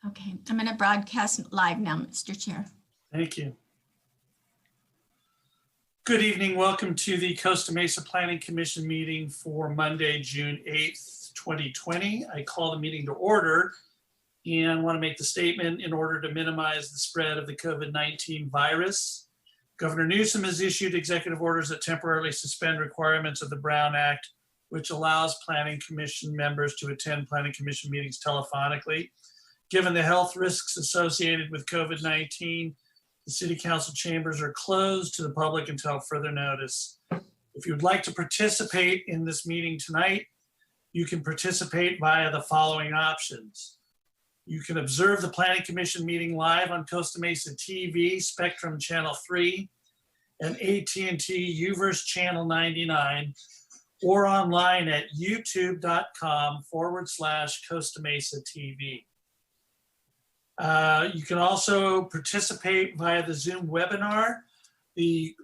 Okay, I'm going to broadcast live now, Mr. Chair. Thank you. Good evening. Welcome to the Costa Mesa Planning Commission meeting for Monday, June 8th, 2020. I call the meeting to order and want to make the statement in order to minimize the spread of the COVID-19 virus. Governor Newsom has issued executive orders that temporarily suspend requirements of the Brown Act, which allows Planning Commission members to attend Planning Commission meetings telephonically. Given the health risks associated with COVID-19, the City Council chambers are closed to the public until further notice. If you would like to participate in this meeting tonight, you can participate via the following options. You can observe the Planning Commission meeting live on Costa Mesa TV, Spectrum Channel 3, and AT&T UVerse Channel 99, or online at youtube.com/Costa Mesa TV. You can also participate via the Zoom webinar. The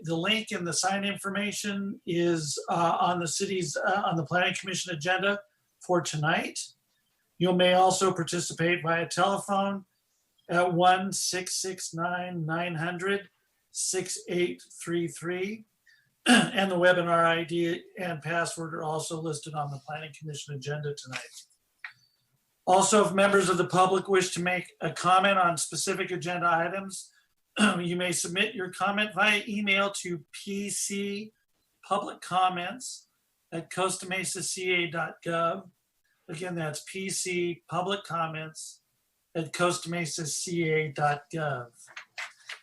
link in the sign information is on the city's on the Planning Commission agenda for tonight. You may also participate via telephone at 1-669-900-6833. And the webinar ID and password are also listed on the Planning Commission agenda tonight. Also, if members of the public wish to make a comment on specific agenda items, you may submit your comment via email to pcpubliccomments@costamesaca.gov. Again, that's pcpubliccomments@costamesaca.gov.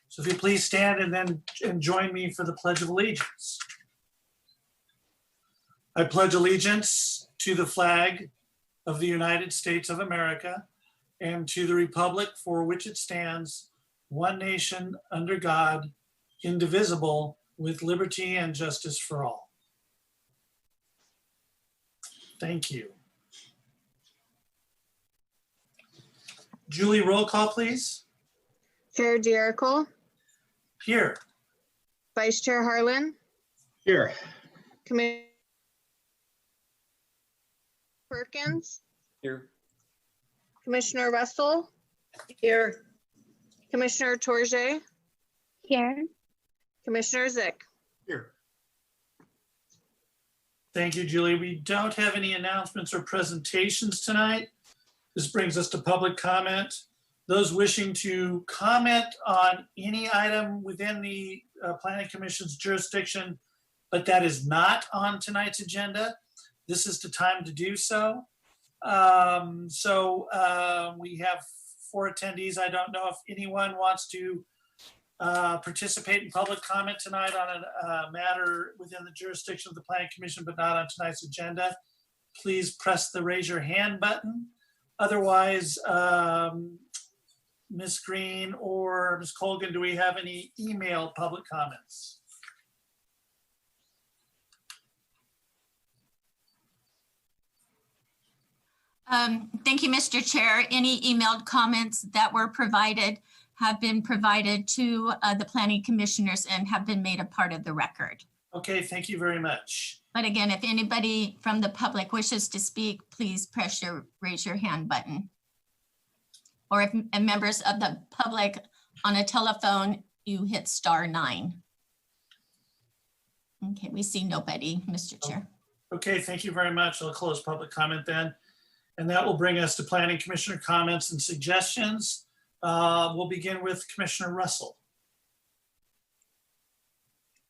So if you please stand and join me for the Pledge of Allegiance. I pledge allegiance to the flag of the United States of America and to the republic for which it stands, one nation under God, indivisible, with liberty and justice for all. Thank you. Julie, roll call, please. Chair Jericho, Here. Vice Chair Harlan, Here. Commissioner Perkins, Here. Commissioner Russell, Here. Commissioner Torje, Here. Commissioner Zick. Here. Thank you, Julie. We don't have any announcements or presentations tonight. This brings us to public comment. Those wishing to comment on any item within the Planning Commission's jurisdiction, but that is not on tonight's agenda, this is the time to do so. We have 4 attendees. I don't know if anyone wants to participate in public comment tonight on a matter within the jurisdiction of the Planning Commission, but not on tonight's agenda. Please press the raise your hand button. Otherwise, Ms. Green or Ms. Colgan, do we have any email public comments? Thank you, Mr. Chair. Any emailed comments that were provided have been provided to the planning commissioners and have been made a part of the record. Okay, thank you very much. But again, if anybody from the public wishes to speak, please raise your hand button. Or if members of the public on a telephone, you hit *9. Okay, we see nobody, Mr. Chair. Okay, thank you very much. I'll close public comment then. And that will bring us to Planning Commissioner comments and suggestions. We'll begin with Commissioner Russell.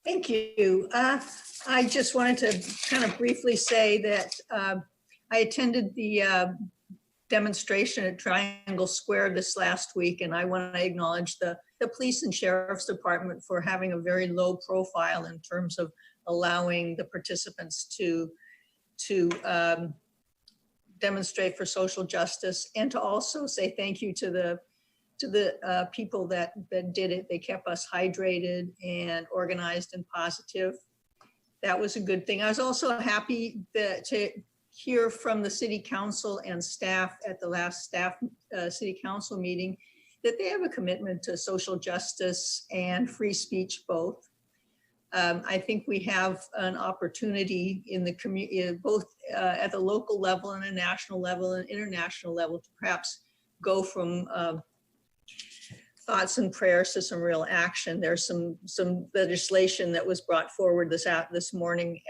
Thank you. I just wanted to kind of briefly say that I attended the demonstration at Triangle Square this last week, and I want to acknowledge the police and sheriff's department for having a very low profile in terms of allowing the participants to demonstrate for social justice, and to also say thank you to the people that did it. They kept us hydrated and organized and positive. That was a good thing. I was also happy to hear from the city council and staff at the last city council meeting that they have a commitment to social justice and free speech both. I think we have an opportunity in the community, both at the local level and a national level and international level, to perhaps go from thoughts and prayers to some real action. There's some legislation that was brought forward this morning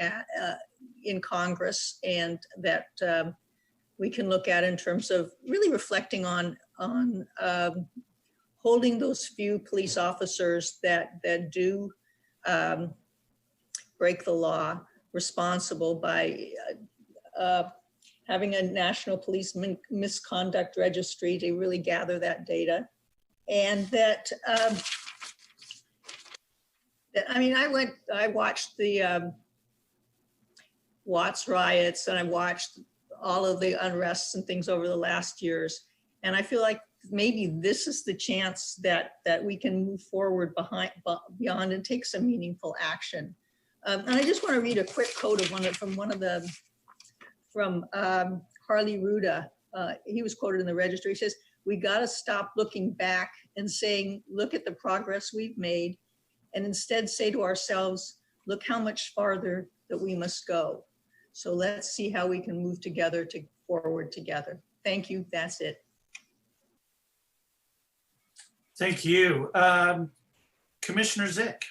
in Congress, and that we can look at in terms of really reflecting on holding those few police officers that do break the law responsible by having a national police misconduct registry to really gather that data. And that, I mean, I watched the Watts riots, and I watched all of the unrests and things over the last years. And I feel like maybe this is the chance that we can move forward beyond and take some meaningful action. And I just want to read a quick quote of from Harley Ruda. He was quoted in the Registry. He says, "We got to stop looking back and saying, look at the progress we've made, and instead say to ourselves, look how much farther that we must go. So let's see how we can move forward together." Thank you. That's it. Thank you. Commissioner Zick.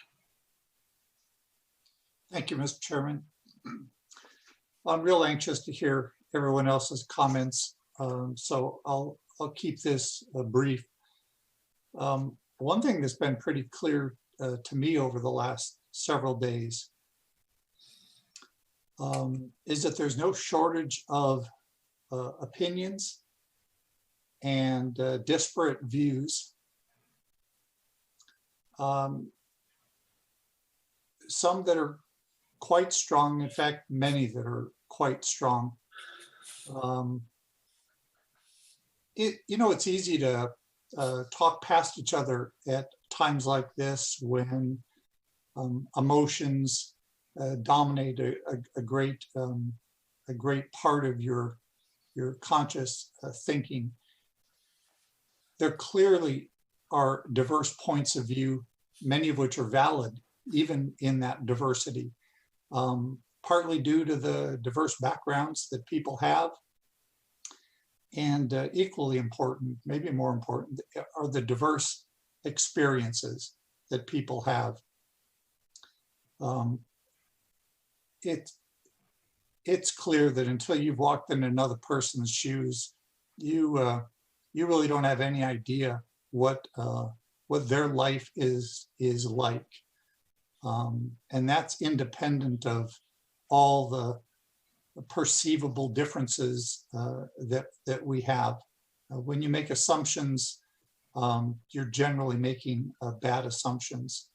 Thank you, Mr. Chairman. I'm real anxious to hear everyone else's comments, so I'll keep this brief. One thing that's been pretty clear to me over the last several days is that there's no shortage of opinions and disparate views. Some that are quite strong, in fact, many that are quite strong. It's easy to talk past each other at times like this when emotions dominate a great part of your conscious thinking. There clearly are diverse points of view, many of which are valid, even in that diversity, partly due to the diverse backgrounds that people have. And equally important, maybe more important, are the diverse experiences that people have. It's clear that until you've walked in another person's shoes, you really don't have any idea what their life is like. And that's independent of all the perceivable differences that we have. When you make assumptions, you're generally making bad assumptions.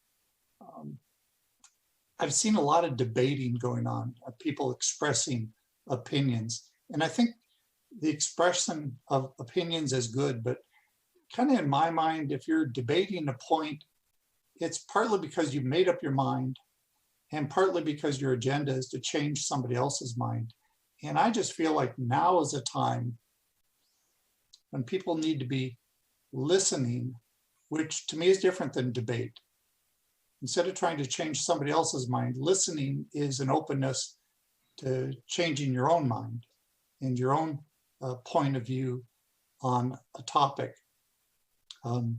I've seen a lot of debating going on, people expressing opinions. And I think the expression of opinions is good, but kind of in my mind, if you're debating a point, it's partly because you've made up your mind and partly because your agenda is to change somebody else's mind. And I just feel like now is a time when people need to be listening, which to me is different than debate. Instead of trying to change somebody else's mind, listening is an openness to changing your own mind and your own point of view on a topic. I'll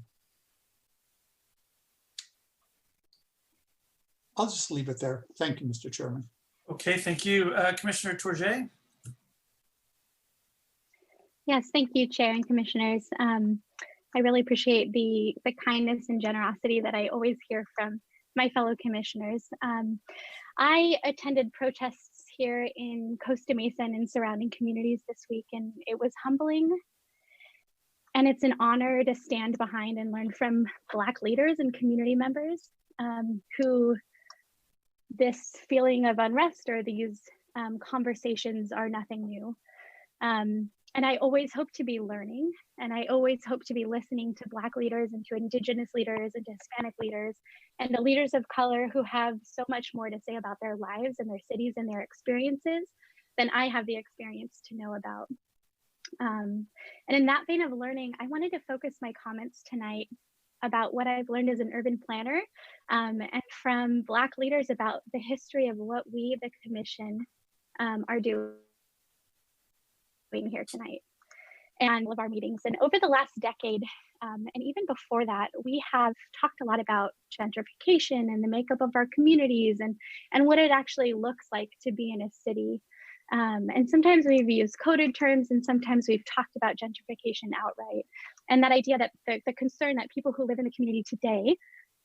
just leave it there. Thank you, Mr. Chairman. Okay, thank you. Commissioner Tourget. Yes, thank you, Chair and Commissioners. I really appreciate the kindness and generosity that I always hear from my fellow commissioners. I attended protests here in Costa Mesa and in surrounding communities this week, and it was humbling. And it's an honor to stand behind and learn from Black leaders and community members who this feeling of unrest or these conversations are nothing new. And I always hope to be learning, and I always hope to be listening to Black leaders and to Indigenous leaders and to Hispanic leaders and the leaders of color who have so much more to say about their lives and their cities and their experiences than I have the experience to know about. And in that vein of learning, I wanted to focus my comments tonight about what I've learned as an urban planner and from Black leaders about the history of what we, the Commission, are doing here tonight. and all of our meetings. And over the last decade, and even before that, we have talked a lot about gentrification and the makeup of our communities and what it actually looks like to be in a city. And sometimes we've used coded terms, and sometimes we've talked about gentrification outright. And that idea that the concern that people who live in the community today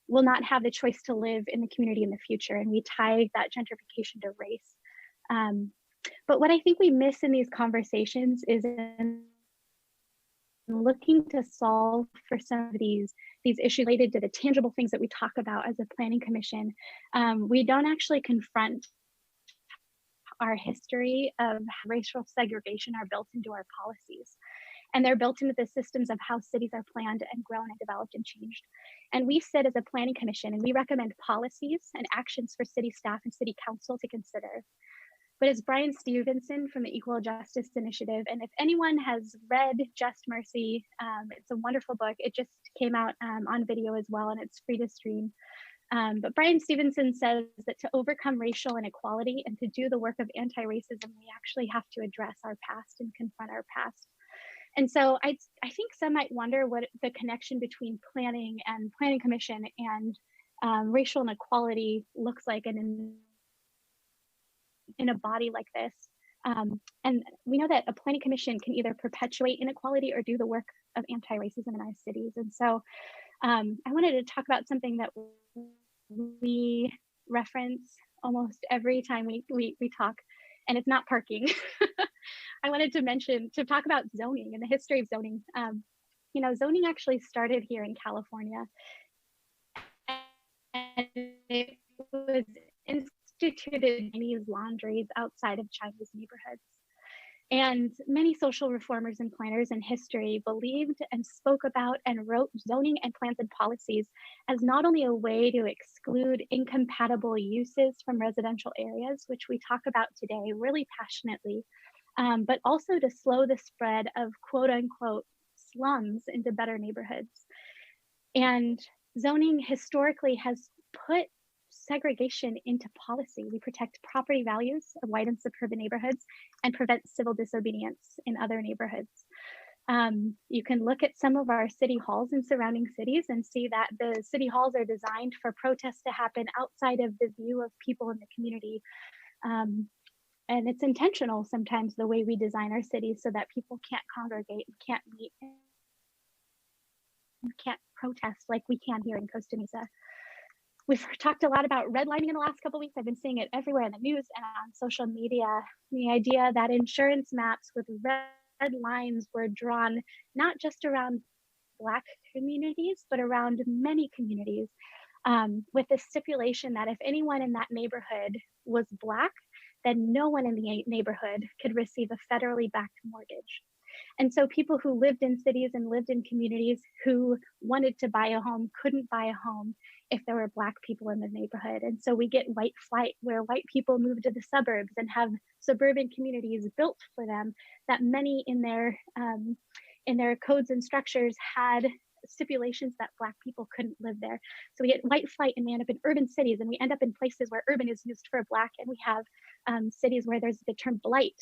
will not have the choice to live in the community in the future. And we tie that gentrification to race. But what I think we miss in these conversations is in looking to solve for some of these issues related to the tangible things that we talk about as a planning commission. We don't actually confront our history of racial segregation are built into our policies. And they're built into the systems of how cities are planned and grown and developed and changed. And we sit as a planning commission and we recommend policies and actions for city staff and city council to consider. But as Brian Stevenson from the Equal Justice Initiative, and if anyone has read Just Mercy, it's a wonderful book. It just came out on video as well, and it's free to stream. But Brian Stevenson says that to overcome racial inequality and to do the work of anti-racism, we actually have to address our past and confront our past. And so I think some might wonder what the connection between planning and planning commission and racial inequality looks like in a body like this. And we know that a planning commission can either perpetuate inequality or do the work of anti-racism in our cities. And so I wanted to talk about something that we reference almost every time we talk, and it's not parking. I wanted to talk about zoning and the history of zoning. Zoning actually started here in California, and it was instituted in these laundries outside of Chinese neighborhoods. And many social reformers and planners in history believed and spoke about and wrote zoning and plans and policies as not only a way to exclude incompatible uses from residential areas, which we talk about today really passionately, but also to slow the spread of quote unquote slums into better neighborhoods. And zoning historically has put segregation into policy. We protect property values of white and suburban neighborhoods and prevent civil disobedience in other neighborhoods. You can look at some of our city halls in surrounding cities and see that the city halls are designed for protests to happen outside of the view of people in the community. And it's intentional sometimes the way we design our cities so that people can't congregate, can't meet, can't protest like we can here in Costa Mesa. We've talked a lot about redlining in the last couple of weeks. I've been seeing it everywhere in the news and on social media. The idea that insurance maps with red lines were drawn not just around Black communities, but around many communities, with the stipulation that if anyone in that neighborhood was Black, then no one in the neighborhood could receive a federally backed mortgage. And so people who lived in cities and lived in communities who wanted to buy a home couldn't buy a home if there were Black people in the neighborhood. And so we get white flight, where white people move to the suburbs and have suburban communities built for them that many in their codes and structures had stipulations that Black people couldn't live there. So we get white flight and we end up in urban cities, and we end up in places where urban is used for Black, and we have cities where there's the term blight,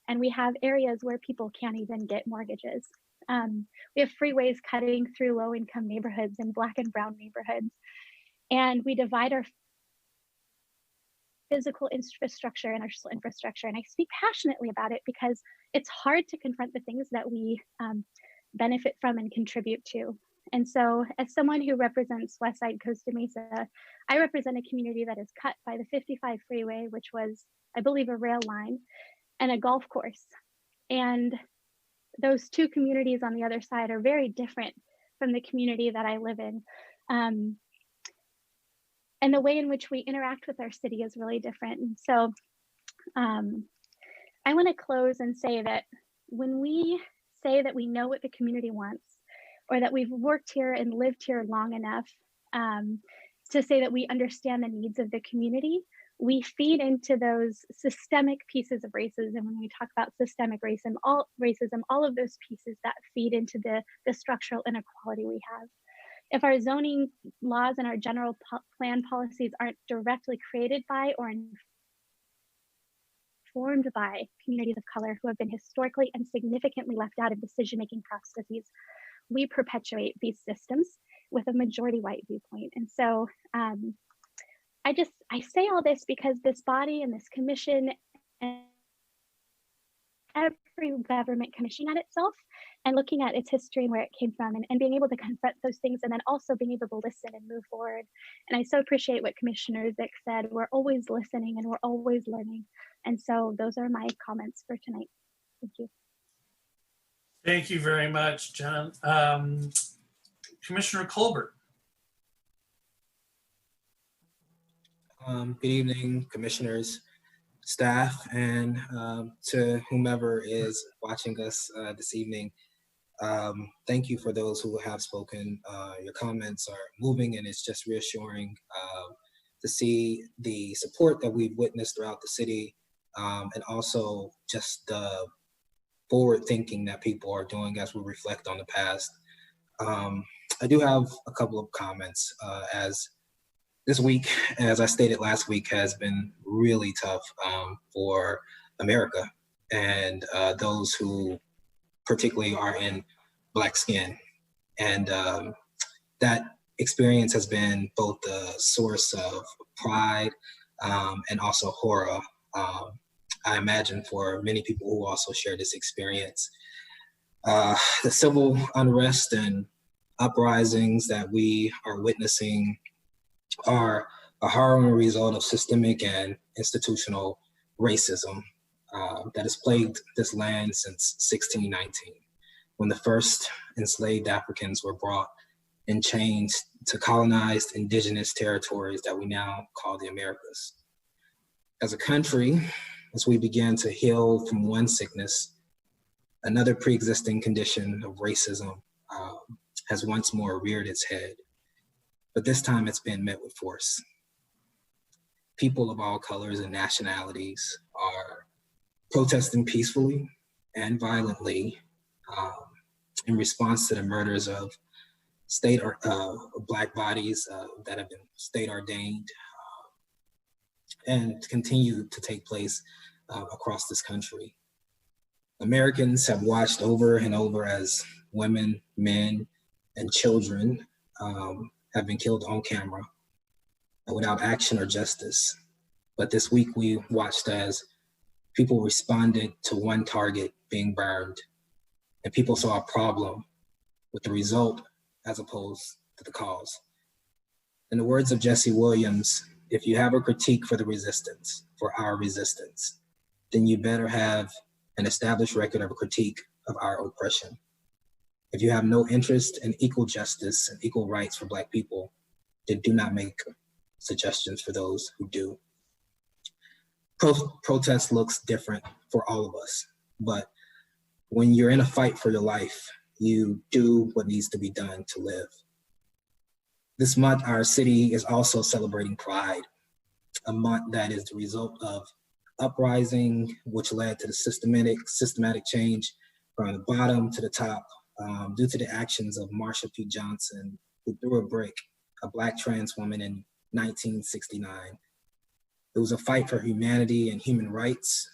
and we have areas where people can't even get mortgages. We have freeways cutting through low-income neighborhoods and Black and brown neighborhoods. And we divide our physical infrastructure and our social infrastructure. And I speak passionately about it because it's hard to confront the things that we benefit from and contribute to. And so as someone who represents Westside Costa Mesa, I represent a community that is cut by the 55 freeway, which was, I believe, a rail line, and a golf course. And those two communities on the other side are very different from the community that I live in. And the way in which we interact with our city is really different. And so I want to close and say that when we say that we know what the community wants, or that we've worked here and lived here long enough to say that we understand the needs of the community, we feed into those systemic pieces of racism. When we talk about systemic racism, all of those pieces that feed into the structural inequality we have. If our zoning laws and our general plan policies aren't directly created by or formed by communities of color who have been historically and significantly left out of decision-making processes, we perpetuate these systems with a majority white viewpoint. And so I say all this because this body and this commission and every government commissioning at itself and looking at its history and where it came from, and being able to confront those things, and then also being able to listen and move forward. And I so appreciate what Commissioner Zick said. We're always listening and we're always learning. And so those are my comments for tonight. Thank you. Thank you very much, Jen. Commissioner Colbert. Good evening, commissioners, staff, and to whomever is watching us this evening. Thank you for those who have spoken. Your comments are moving, and it's just reassuring to see the support that we've witnessed throughout the city, and also just the forward thinking that people are doing as we reflect on the past. I do have a couple of comments as this week, as I stated last week, has been really tough for America and those who particularly are in Black skin. And that experience has been both the source of pride and also horror, I imagine, for many people who also share this experience. The civil unrest and uprisings that we are witnessing are a harrowing result of systemic and institutional racism that has plagued this land since 1619, when the first enslaved Africans were brought in chains to colonized indigenous territories that we now call the Americas. As a country, as we begin to heal from one sickness, another pre-existing condition of racism has once more reared its head. But this time it's been met with force. People of all colors and nationalities are protesting peacefully and violently in response to the murders of Black bodies that have been state ordained and continue to take place across this country. Americans have watched over and over as women, men, and children have been killed on camera without action or justice. But this week we watched as people responded to one target being burned, and people saw a problem with the result as opposed to the cause. In the words of Jesse Williams, if you have a critique for the resistance, for our resistance, then you better have an established record of a critique of our oppression. If you have no interest in equal justice and equal rights for Black people, then do not make suggestions for those who do. Protest looks different for all of us, but when you're in a fight for your life, you do what needs to be done to live. This month, our city is also celebrating Pride, a month that is the result of uprising, which led to the systematic change from the bottom to the top, due to the actions of Marsha P. Johnson, who threw a brick, a Black trans woman, in 1969. It was a fight for humanity and human rights,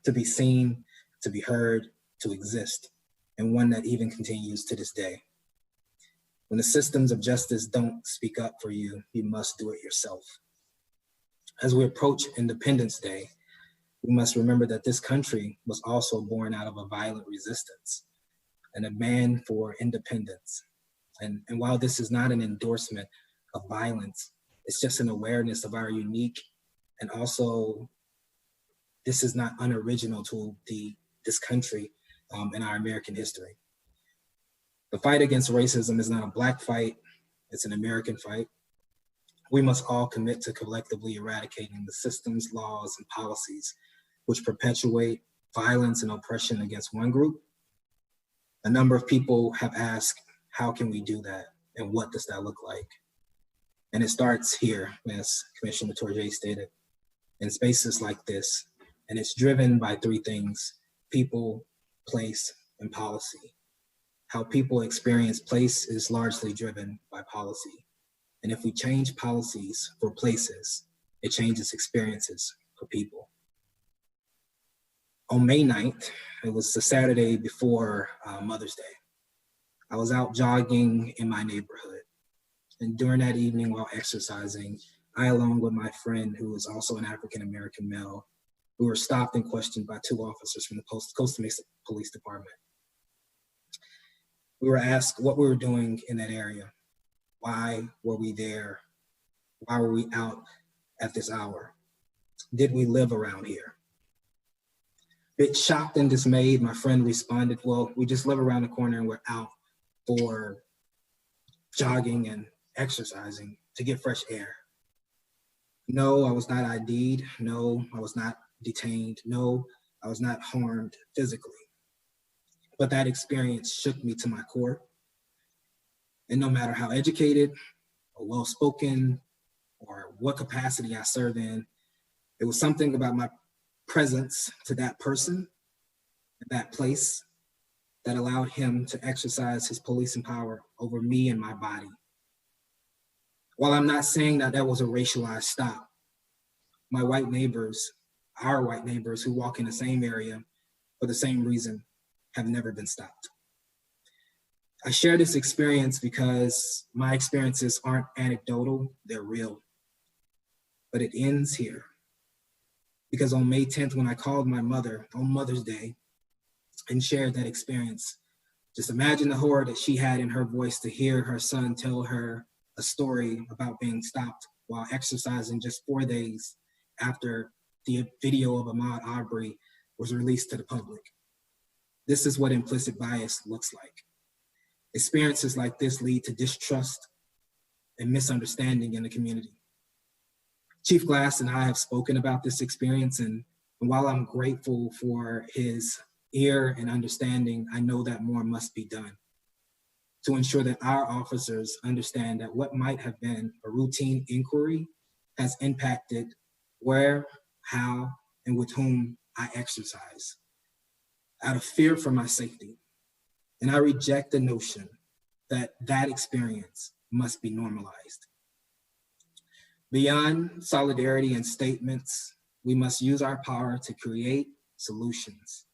to be seen, to be heard, to exist, and one that even continues to this day. When the systems of justice don't speak up for you, you must do it yourself. As we approach Independence Day, we must remember that this country was also born out of a violent resistance, and a demand for independence. And while this is not an endorsement of violence, it's just an awareness of our unique, and also this is not unoriginal to this country and our American history. The fight against racism is not a Black fight, it's an American fight. We must all commit to collectively eradicating the systems, laws, and policies which perpetuate violence and oppression against one group. A number of people have asked, how can we do that? And what does that look like? And it starts here, as Commissioner Torjay stated, in spaces like this. And it's driven by three things: people, place, and policy. How people experience place is largely driven by policy. And if we change policies for places, it changes experiences for people. On May 9th, it was the Saturday before Mother's Day. I was out jogging in my neighborhood. And during that evening while exercising, I, along with my friend who is also an African-American male, we were stopped and questioned by two officers from the Costa Mesa Police Department. We were asked what we were doing in that area. Why were we there? Why were we out at this hour? Did we live around here? Bit shocked and dismayed, my friend responded, well, we just live around the corner and we're out for jogging and exercising to get fresh air. No, I was not ID'd. No, I was not detained. No, I was not harmed physically. But that experience shook me to my core. And no matter how educated or well-spoken or what capacity I serve in, it was something about my presence to that person, that place, that allowed him to exercise his policing power over me and my body. While I'm not saying that that was a racialized stop, my white neighbors, our white neighbors who walk in the same area for the same reason, have never been stopped. I share this experience because my experiences aren't anecdotal, they're real. But it ends here. Because on May 10th, when I called my mother on Mother's Day and shared that experience, just imagine the horror that she had in her voice to hear her son tell her a story about being stopped while exercising just 4 days after the video of Ahmaud Arbery was released to the public. This is what implicit bias looks like. Experiences like this lead to distrust and misunderstanding in the community. Chief Glass and I have spoken about this experience, and while I'm grateful for his ear and understanding, I know that more must be done to ensure that our officers understand that what might have been a routine inquiry has impacted where, how, and with whom I exercise, out of fear for my safety. And I reject the notion that that experience must be normalized. Beyond solidarity and statements, we must use our power to create solutions.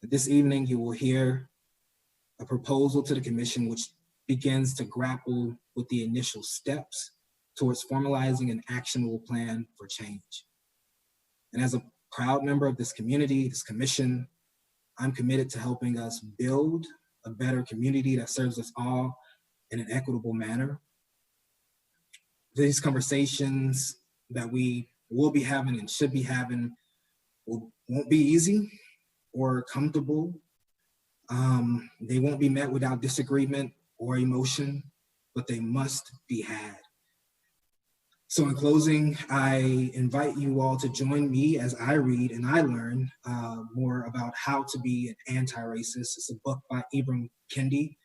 This evening, you will hear a proposal to the commission which begins to grapple with the initial steps towards formalizing an actionable plan for change. And as a proud member of this community, this commission, I'm committed to helping us build a better community that serves us all in an equitable manner. These conversations that we will be having and should be having won't be easy or comfortable. They won't be met without disagreement or emotion, but they must be had. So in closing, I invite you all to join me as I read and I learn more about how to be an anti-racist. It's a book by Ibram Kendi,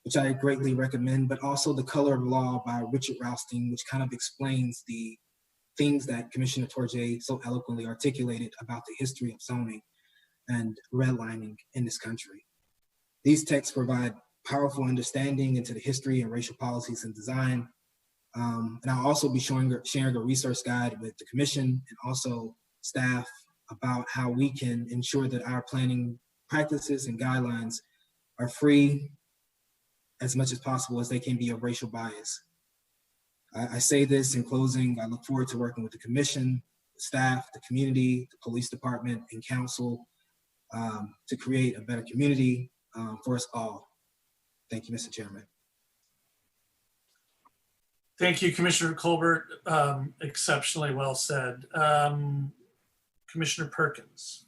which I greatly recommend, but also The Color of Law by Richard Raustein, which kind of explains the things that Commissioner Torjay so eloquently articulated about the history of zoning and redlining in this country. These texts provide powerful understanding into the history and racial policies and design. And I'll also be sharing a resource guide with the commission and also staff about how we can ensure that our planning practices and guidelines are free as much as possible as they can be of racial bias. I say this in closing, I look forward to working with the commission, the staff, the community, the police department, and council to create a better community for us all. Thank you, Mr. Chairman. Thank you, Commissioner Colbert. Exceptionally well said. Commissioner Perkins.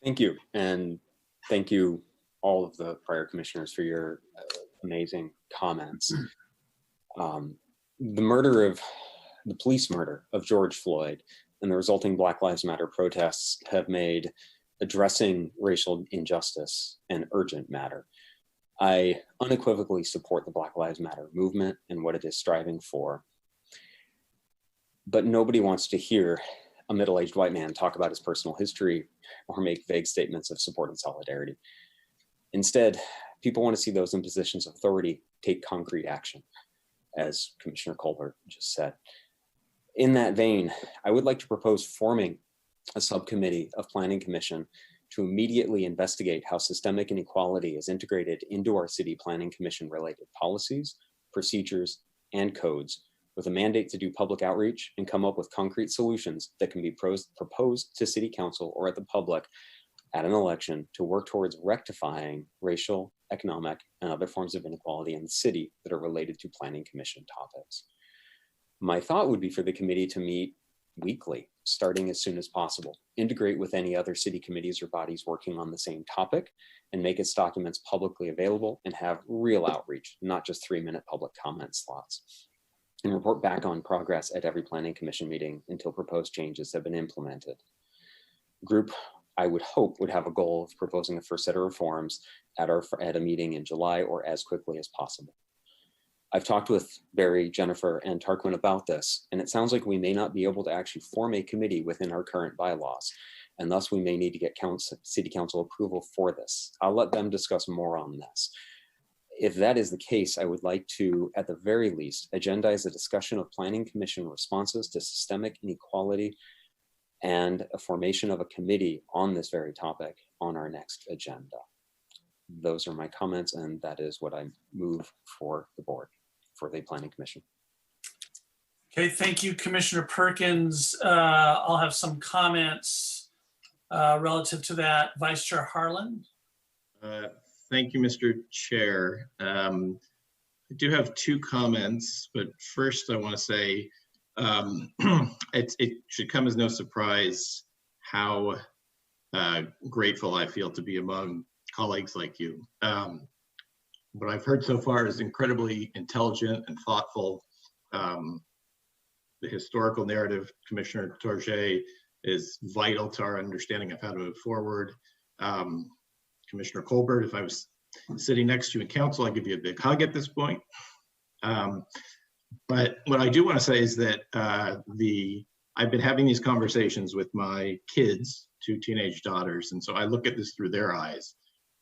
Thank you. And thank you all of the prior commissioners for your amazing comments. The police murder of George Floyd and the resulting Black Lives Matter protests have made addressing racial injustice an urgent matter. I unequivocally support the Black Lives Matter movement and what it is striving for. But nobody wants to hear a middle-aged white man talk about his personal history or make vague statements of support and solidarity. Instead, people want to see those in positions of authority take concrete action, as Commissioner Colbert just said. In that vein, I would like to propose forming a subcommittee of Planning Commission to immediately investigate how systemic inequality is integrated into our city planning commission related policies, procedures, and codes, with a mandate to do public outreach and come up with concrete solutions that can be proposed to city council or at the public at an election to work towards rectifying racial, economic, and other forms of inequality in the city that are related to planning commission topics. My thought would be for the committee to meet weekly, starting as soon as possible, integrate with any other city committees or bodies working on the same topic, and make its documents publicly available and have real outreach, not just 3-minute public comment slots, and report back on progress at every planning commission meeting until proposed changes have been implemented. Group, I would hope, would have a goal of proposing a first set of reforms at a meeting in July or as quickly as possible. I've talked with Barry, Jennifer, and Tarquin about this, and it sounds like we may not be able to actually form a committee within our current bylaws, and thus we may need to get city council approval for this. I'll let them discuss more on this. If that is the case, I would like to, at the very least, agendize a discussion of planning commission responses to systemic inequality and a formation of a committee on this very topic on our next agenda. Those are my comments, and that is what I move for the board, for the planning commission. Okay, thank you, Commissioner Perkins. I'll have some comments relative to that. Vice Chair Harlan. Thank you, Mr. Chair. I do have 2 comments, but first I want to say it should come as no surprise how grateful I feel to be among colleagues like you. What I've heard so far is incredibly intelligent and thoughtful. The historical narrative, Commissioner Torje, is vital to our understanding of how to move forward. Commissioner Colbert, if I was sitting next to you in council, I'd give you a big hug at this point. But what I do want to say is that I've been having these conversations with my kids, 2 teenage daughters, and so I look at this through their eyes,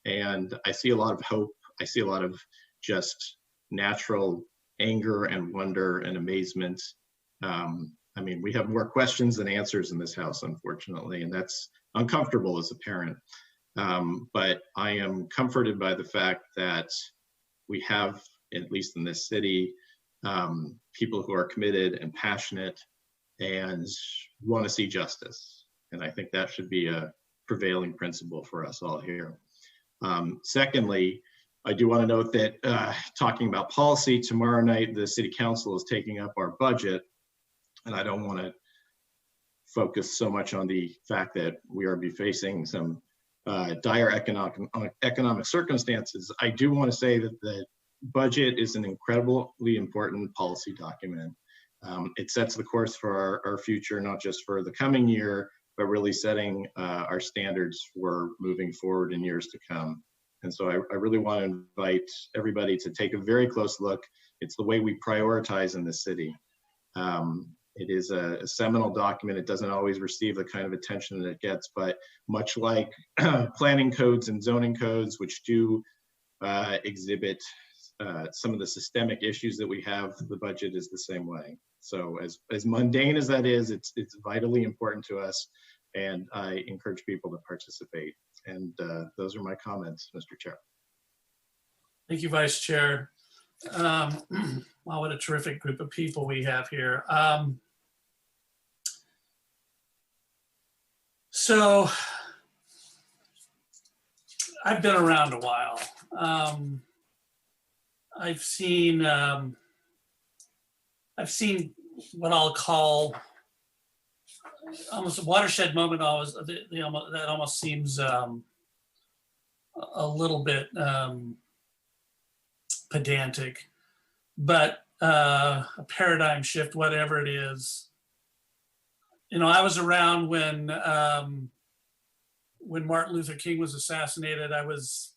and I see a lot of hope. I see a lot of just natural anger and wonder and amazement. I mean, we have more questions than answers in this house, unfortunately, and that's uncomfortable as a parent. But I am comforted by the fact that we have, at least in this city, people who are committed and passionate and want to see justice. And I think that should be a prevailing principle for us all here. Secondly, I do want to note that talking about policy, tomorrow night, the City Council is taking up our budget. And I don't want to focus so much on the fact that we are facing some dire economic circumstances. I do want to say that the budget is an incredibly important policy document. It sets the course for our future, not just for the coming year, but really setting our standards for moving forward in years to come. And so I really want to invite everybody to take a very close look. It's the way we prioritize in the city. It is a seminal document. It doesn't always receive the kind of attention that it gets, but much like planning codes and zoning codes, which do exhibit some of the systemic issues that we have, the budget is the same way. So as mundane as that is, it's vitally important to us, and I encourage people to participate. And those are my comments, Mr. Chair. Thank you, Vice Chair. Wow, what a terrific group of people we have here. So I've been around a while. I've seen what I'll call almost a watershed moment. Always that almost seems a little bit pedantic, but a paradigm shift, whatever it is. You know, I was around when Martin Luther King was assassinated. I was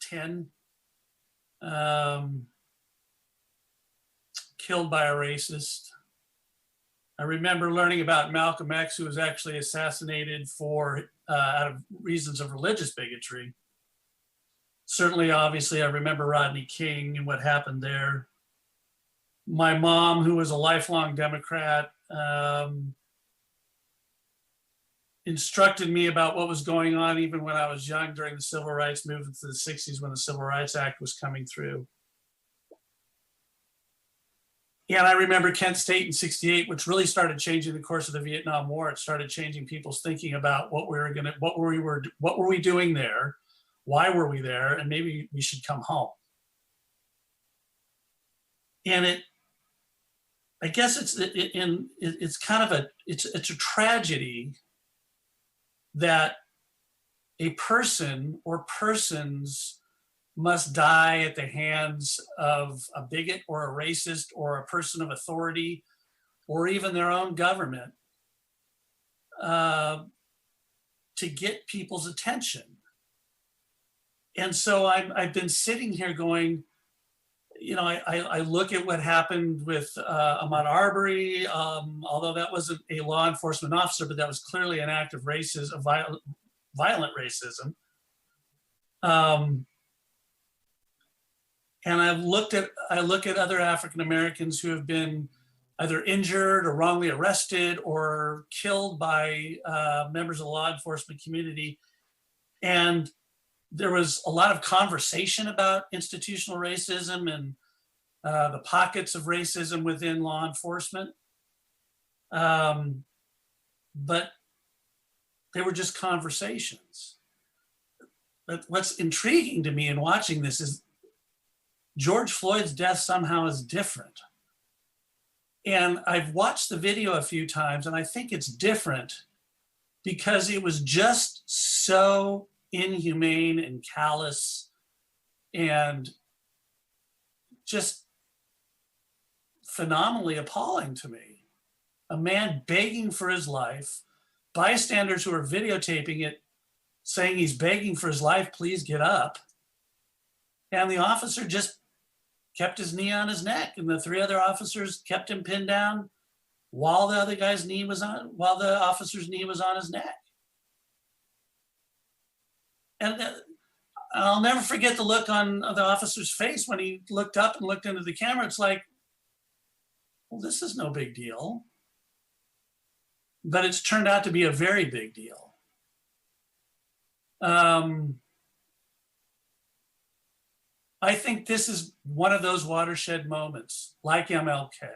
10, killed by a racist. I remember learning about Malcolm X, who was actually assassinated for out of reasons of religious bigotry. Certainly, obviously, I remember Rodney King and what happened there. My mom, who was a lifelong Democrat, instructed me about what was going on even when I was young during the civil rights movement to the 60s when the Civil Rights Act was coming through. And I remember Kent State in 68, which really started changing the course of the Vietnam War. It started changing people's thinking about what were we doing there? Why were we there? And maybe we should come home. And I guess it's kind of it's a tragedy that a person or persons must die at the hands of a bigot or a racist or a person of authority or even their own government to get people's attention. And so I've been sitting here going, you know, I look at what happened with Ahmaud Arbery, although that wasn't a law enforcement officer, but that was clearly an act of racism, violent racism. And I look at other African Americans who have been either injured or wrongly arrested or killed by members of the law enforcement community. And there was a lot of conversation about institutional racism and the pockets of racism within law enforcement. But they were just conversations. But what's intriguing to me in watching this is George Floyd's death somehow is different. And I've watched the video a few times and I think it's different because it was just so inhumane and callous and just phenomenally appalling to me. A man begging for his life, bystanders who are videotaping it saying he's begging for his life, please get up. And the officer just kept his knee on his neck and the three other officers kept him pinned down while the officer's knee was on his neck. And I'll never forget the look on the officer's face when he looked up and looked into the camera. It's like, well, this is no big deal. But it's turned out to be a very big deal. I think this is one of those watershed moments, like MLK,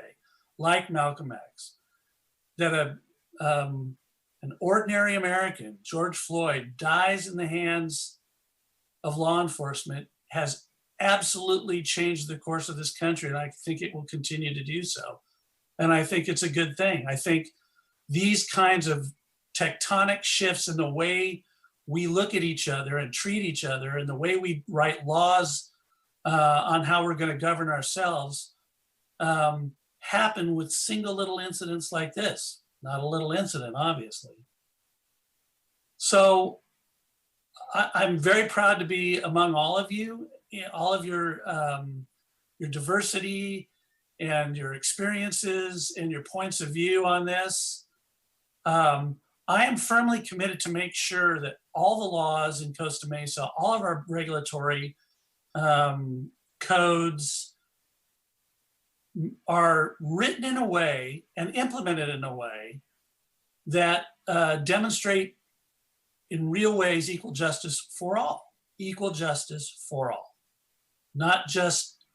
like Malcolm X, that an ordinary American, George Floyd, dies in the hands of law enforcement, has absolutely changed the course of this country, and I think it will continue to do so. And I think it's a good thing. I think these kinds of tectonic shifts in the way we look at each other and treat each other and the way we write laws on how we're going to govern ourselves happen with single little incidents like this. Not a little incident, obviously. So I'm very proud to be among all of you, all of your diversity and your experiences and your points of view on this. I am firmly committed to make sure that all the laws in Costa Mesa, all of our regulatory codes are written in a way and implemented in a way that demonstrate in real ways equal justice for all, not just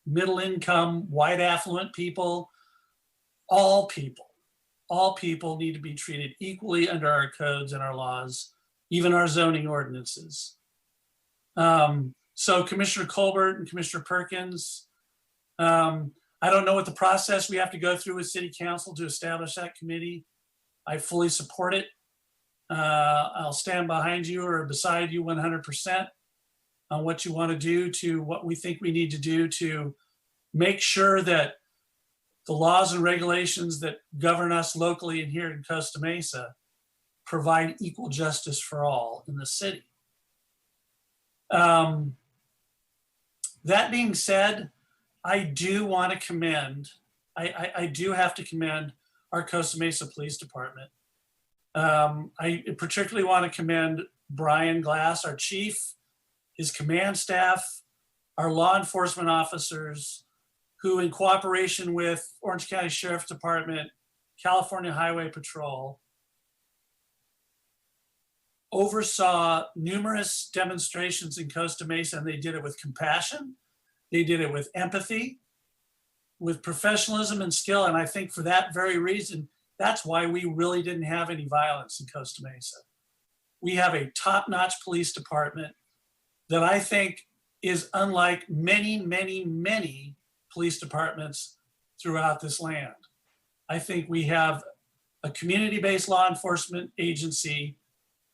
middle income, white affluent people, all people. All people need to be treated equally under our codes and our laws, even our zoning ordinances. So Commissioner Colbert and Commissioner Perkins, I don't know what the process we have to go through with City Council to establish that committee. I fully support it. I'll stand behind you or beside you 100% on what you want to do to what we think we need to do to make sure that the laws and regulations that govern us locally and here in Costa Mesa provide equal justice for all in the city. That being said, I do want to commend, I do have to commend our Costa Mesa Police Department. I particularly want to commend Brian Glass, our chief, his command staff, our law enforcement officers, who in cooperation with Orange County Sheriff's Department, California Highway Patrol, oversaw numerous demonstrations in Costa Mesa, and they did it with compassion. They did it with empathy, with professionalism and skill. And I think for that very reason, that's why we really didn't have any violence in Costa Mesa. We have a top-notch police department that I think is unlike many, many, many police departments throughout this land. I think we have a community-based law enforcement agency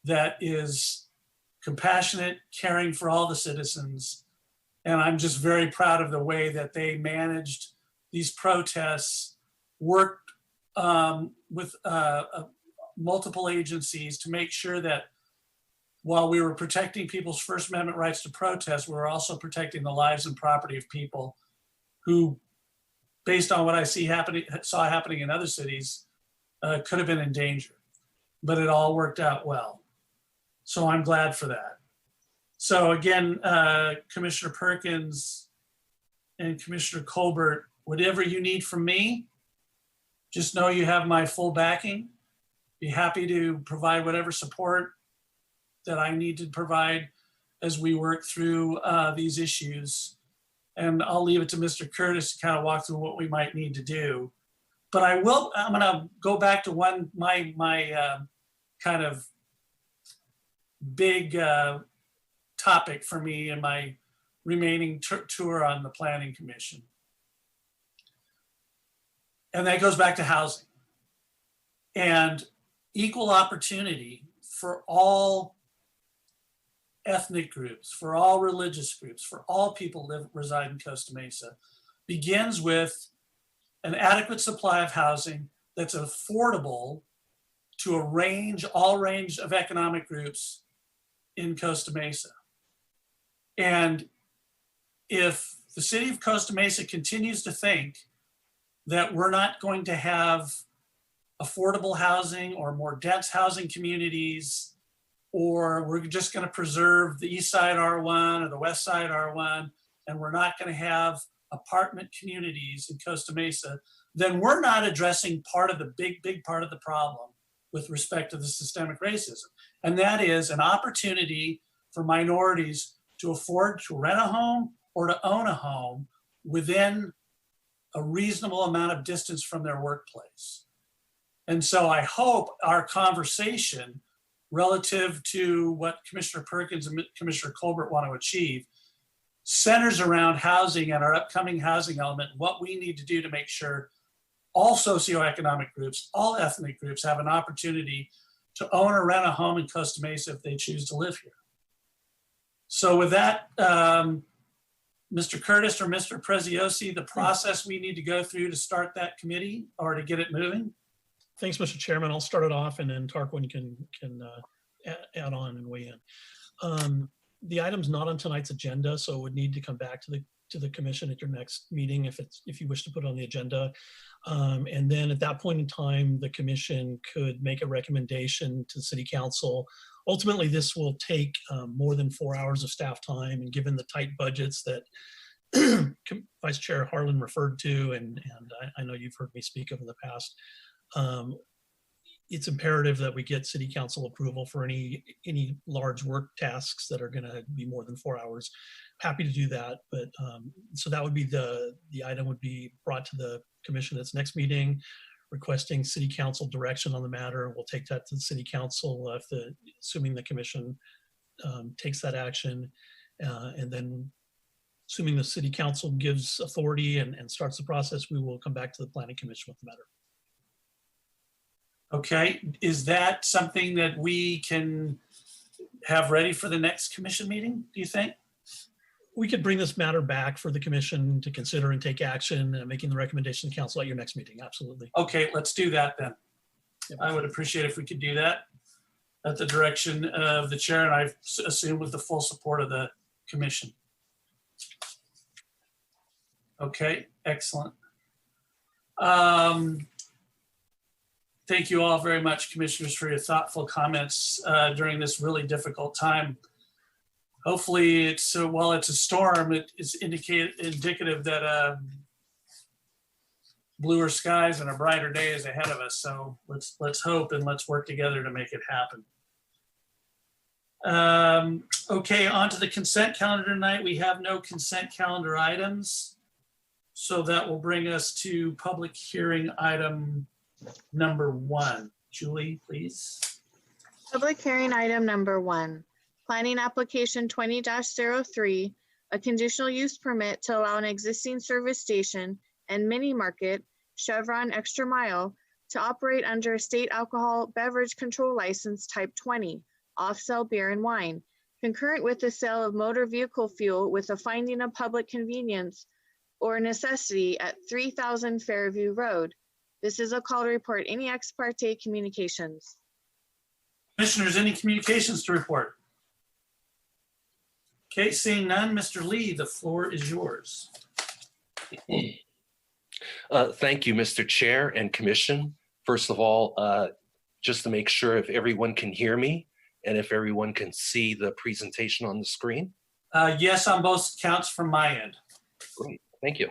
that is compassionate, caring for all the citizens. And I'm just very proud of the way that they managed these protests, worked with multiple agencies to make sure that while we were protecting people's First Amendment rights to protest, we were also protecting the lives and property of people who, based on what I saw happening in other cities, could have been in danger. But it all worked out well. So I'm glad for that. So again, Commissioner Perkins and Commissioner Colbert, whatever you need from me, just know you have my full backing. Be happy to provide whatever support that I need to provide as we work through these issues. And I'll leave it to Mr. Curtis to kind of walk through what we might need to do. But I'm gonna go back to my kind of big topic for me in my remaining tour on the Planning Commission. And that goes back to housing and equal opportunity for all ethnic groups, for all religious groups, for all people that reside in Costa Mesa begins with an adequate supply of housing that's affordable to all range of economic groups in Costa Mesa. And if the city of Costa Mesa continues to think that we're not going to have affordable housing or more dense housing communities, or we're just going to preserve the East Side R1 or the West Side R1, and we're not going to have apartment communities in Costa Mesa, then we're not addressing part of the big part of the problem with respect to the systemic racism. And that is an opportunity for minorities to afford to rent a home or to own a home within a reasonable amount of distance from their workplace. And so I hope our conversation relative to what Commissioner Perkins and Commissioner Colbert want to achieve centers around housing and our upcoming housing element, what we need to do to make sure all socioeconomic groups, all ethnic groups have an opportunity to own or rent a home in Costa Mesa if they choose to live here. So with that, Mr. Curtis or Mr. Preziosi, the process we need to go through to start that committee or to get it moving? Thanks, Mr. Chairman. I'll start it off and then Tarquin can add on and weigh in. The item's not on tonight's agenda, so it would need to come back to the commission at your next meeting if you wish to put it on the agenda. And then at that point in time, the commission could make a recommendation to the city council. Ultimately, this will take more than 4 hours of staff time, and given the tight budgets that Vice Chair Harlan referred to, and I know you've heard me speak of in the past, it's imperative that we get city council approval for any large work tasks that are going to be more than 4 hours. Happy to do that, but so that would be the item would be brought to the commission at its next meeting, requesting city council direction on the matter. We'll take that to the city council assuming the commission takes that action, and then assuming the city council gives authority and starts the process, we will come back to the planning commission with the matter. Okay, is that something that we can have ready for the next commission meeting, do you think? We could bring this matter back for the commission to consider and take action, making the recommendation to council at your next meeting, absolutely. Okay, let's do that then. Yep. I would appreciate if we could do that at the direction of the chair, and I assume with the full support of the commission. Okay, excellent. Thank you all very much, commissioners, for your thoughtful comments during this really difficult time. Hopefully, while it's a storm, it is indicative that bluer skies and a brighter day is ahead of us. So let's hope and let's work together to make it happen. Okay, on to the consent calendar tonight. We have no consent calendar items. So that will bring us to public hearing item number 1. Julie, please. Public hearing item number 1, planning application 20-03, a conditional use permit to allow an existing service station and mini market, Chevron Extra Mile, to operate under a state alcohol beverage control license type 20, off-sale beer and wine, concurrent with the sale of motor vehicle fuel with a finding of public convenience or necessity at 3000 Fairview Road. This is a call to report any ex parte communications. Commissioners, any communications to report? Okay, seeing none, Mr. Lee, the floor is yours. Thank you, Mr. Chair and Commission. First of all, just to make sure if everyone can hear me and if everyone can see the presentation on the screen. Yes, on both counts from my end. Great, thank you.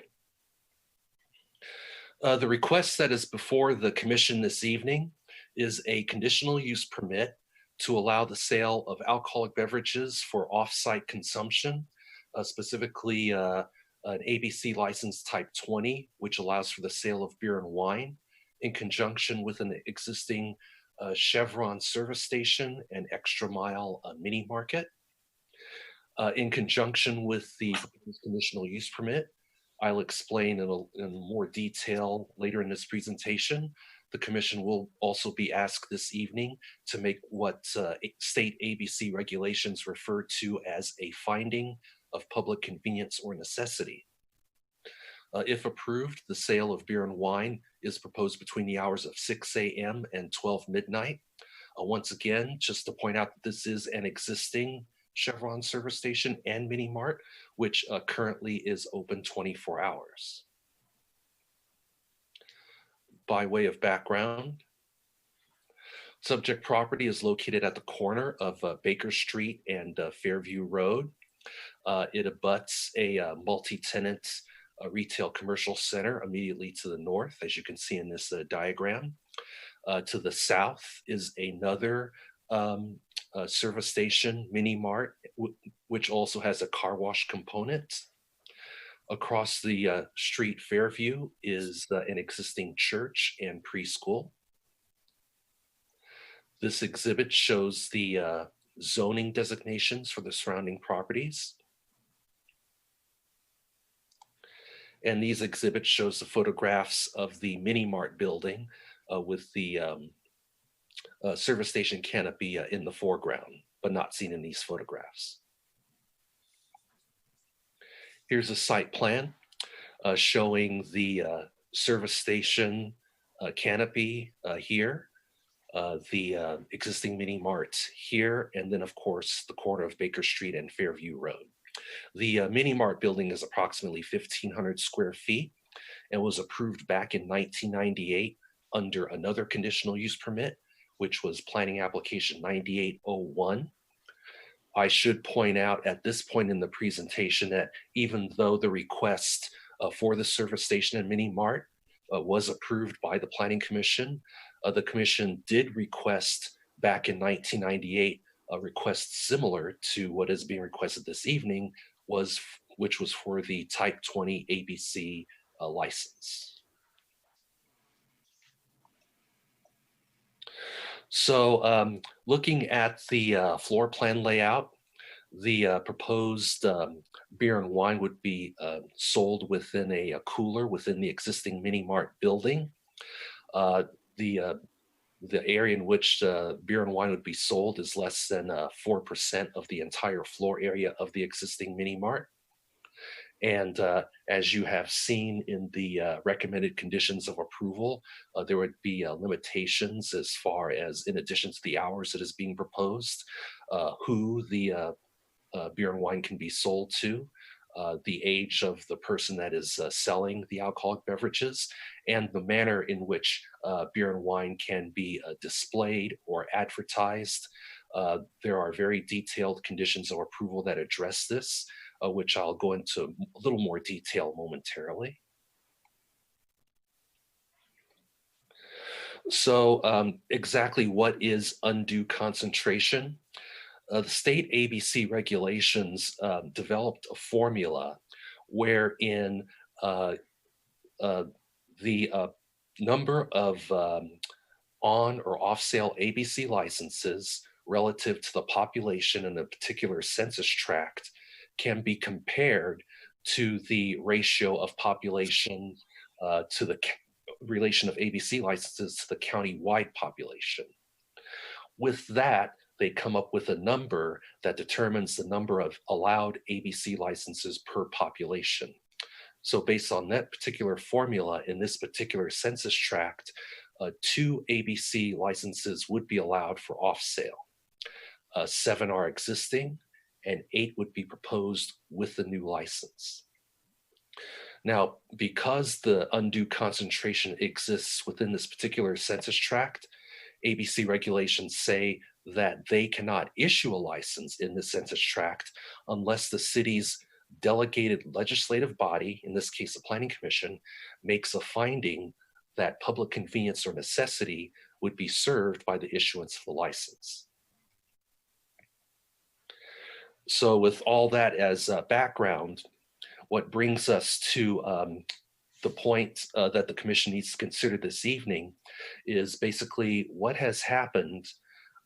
The request that is before the Commission this evening is a conditional use permit to allow the sale of alcoholic beverages for off-site consumption, specifically an ABC license type 20, which allows for the sale of beer and wine in conjunction with an existing Chevron service station and Extra Mile mini market. In conjunction with the conditional use permit, I'll explain in more detail later in this presentation. The Commission will also be asked this evening to make what state ABC regulations refer to as a finding of public convenience or necessity. If approved, the sale of beer and wine is proposed between the hours of 6 a.m. and 12 midnight. Once again, just to point out that this is an existing Chevron service station and mini mart, which currently is open 24 hours. By way of background, subject property is located at the corner of Baker Street and Fairview Road. It abuts a multi-tenant retail commercial center immediately to the north, as you can see in this diagram. To the south is another service station, mini mart, which also has a car wash component. Across the street, Fairview, is an existing church and preschool. This exhibit shows the zoning designations for the surrounding properties. And these exhibits shows the photographs of the mini mart building with the service station canopy in the foreground, but not seen in these photographs. Here's a site plan showing the service station canopy here, the existing mini mart here, and then of course the corner of Baker Street and Fairview Road. The mini mart building is approximately 1,500 square feet and was approved back in 1998 under another conditional use permit, which was planning application 9801. I should point out at this point in the presentation that even though the request for the service station and mini mart was approved by the Planning Commission, the Commission did request back in 1998 a request similar to what is being requested this evening, which was for the Type 20 ABC license. So looking at the floor plan layout, the proposed beer and wine would be sold within a cooler within the existing mini mart building. The area in which beer and wine would be sold is less than 4% of the entire floor area of the existing mini mart. And as you have seen in the recommended conditions of approval, there would be limitations as far as, in addition to the hours that is being proposed, who the beer and wine can be sold to, the age of the person that is selling the alcoholic beverages, and the manner in which beer and wine can be displayed or advertised. There are very detailed conditions of approval that address this, which I'll go into a little more detail momentarily. So exactly what is undue concentration? The state ABC regulations developed a formula wherein the number of on or off sale ABC licenses relative to the population in a particular census tract can be compared to the ratio of population to the relation of ABC licenses to the county-wide population. With that, they come up with a number that determines the number of allowed ABC licenses per population. So based on that particular formula in this particular census tract, 2 ABC licenses would be allowed for off sale. 7 are existing and 8 would be proposed with the new license. Now, because the undue concentration exists within this particular census tract, ABC regulations say that they cannot issue a license in the census tract unless the city's delegated legislative body, in this case, the Planning Commission, makes a finding that public convenience or necessity would be served by the issuance of the license. So with all that as background, what brings us to the point that the commission needs to consider this evening is basically what has happened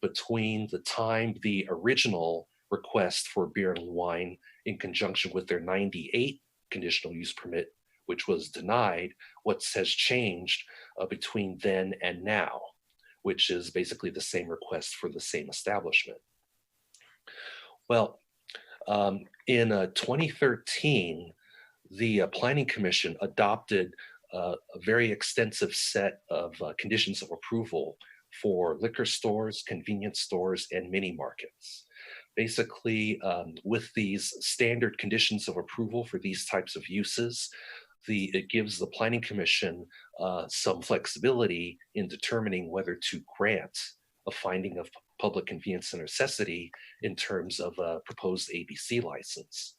between the time the original request for beer and wine in conjunction with their 98 conditional use permit, which was denied, what has changed between then and now, which is basically the same request for the same establishment. Well, in 2013, the Planning Commission adopted a very extensive set of conditions of approval for liquor stores, convenience stores, and mini markets. Basically, with these standard conditions of approval for these types of uses, it gives the Planning Commission some flexibility in determining whether to grant a finding of public convenience and necessity in terms of a proposed ABC license.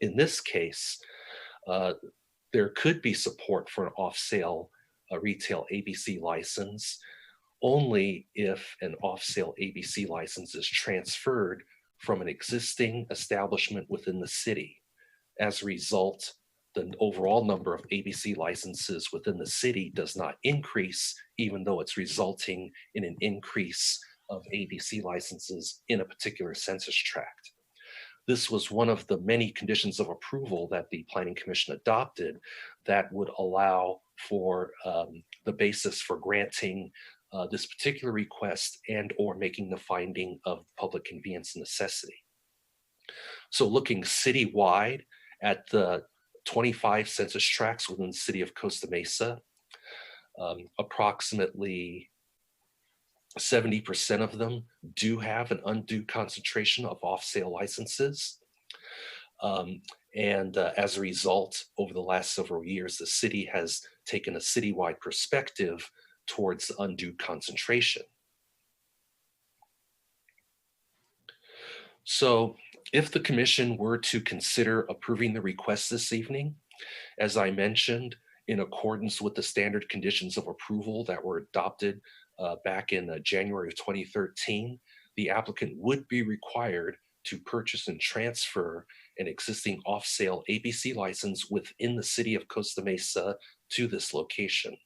In this case, there could be support for an off-sale retail ABC license only if an off-sale ABC license is transferred from an existing establishment within the city. As a result, the overall number of ABC licenses within the city does not increase, even though it's resulting in an increase of ABC licenses in a particular census tract. This was one of the many conditions of approval that the Planning Commission adopted that would allow for the basis for granting this particular request and or making the finding of public convenience and necessity. So looking citywide at the 25 census tracts within the city of Costa Mesa, approximately 70% of them do have an undue concentration of off-sale licenses. As a result, over the last several years, the city has taken a citywide perspective towards undue concentration. So if the commission were to consider approving the request this evening, as I mentioned, in accordance with the standard conditions of approval that were adopted back in January of 2013, the applicant would be required to purchase and transfer an existing off-sale ABC license within the city of Costa Mesa to this location.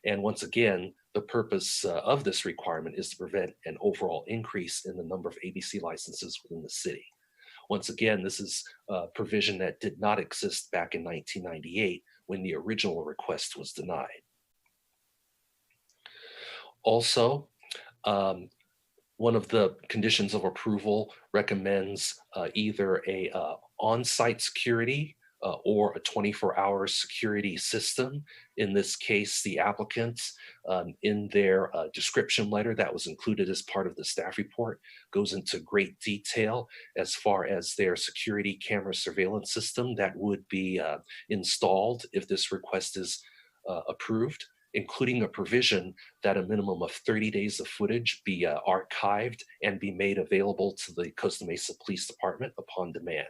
And once again, the purpose of this requirement is to prevent an overall increase in the number of ABC licenses within the city. Once again, this is a provision that did not exist back in 1998 when the original request was denied. Also, one of the conditions of approval recommends either a on-site security or a 24-hour security system. In this case, the applicants in their description letter that was included as part of the staff report goes into great detail as far as their security camera surveillance system that would be installed if this request is approved, including a provision that a minimum of 30 days of footage be archived and be made available to the Costa Mesa Police Department upon demand.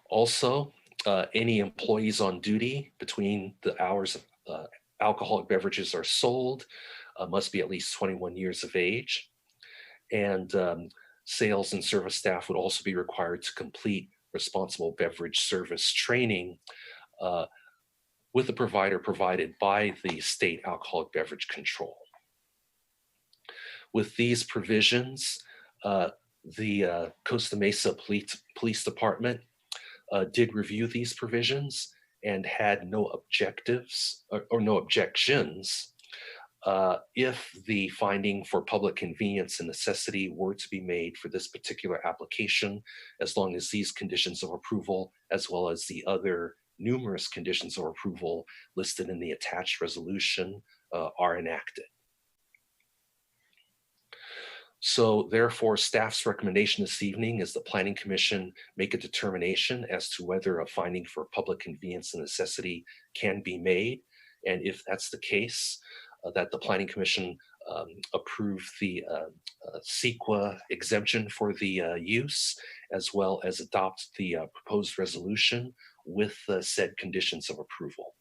Also, any employees on duty between the hours of alcoholic beverages are sold must be at least 21 years of age. And sales and service staff would also be required to complete responsible beverage service training with a provider provided by the state alcoholic beverage control. With these provisions, the Costa Mesa Police Department did review these provisions and had no objectives or no objections if the finding for public convenience and necessity were to be made for this particular application, as long as these conditions of approval, as well as the other numerous conditions of approval listed in the attached resolution, are enacted. So therefore, staff's recommendation this evening is the Planning Commission make a determination as to whether a finding for public convenience and necessity can be made. And if that's the case, that the Planning Commission approve the CEQA exemption for the use, as well as adopt the proposed resolution with the said conditions of approval.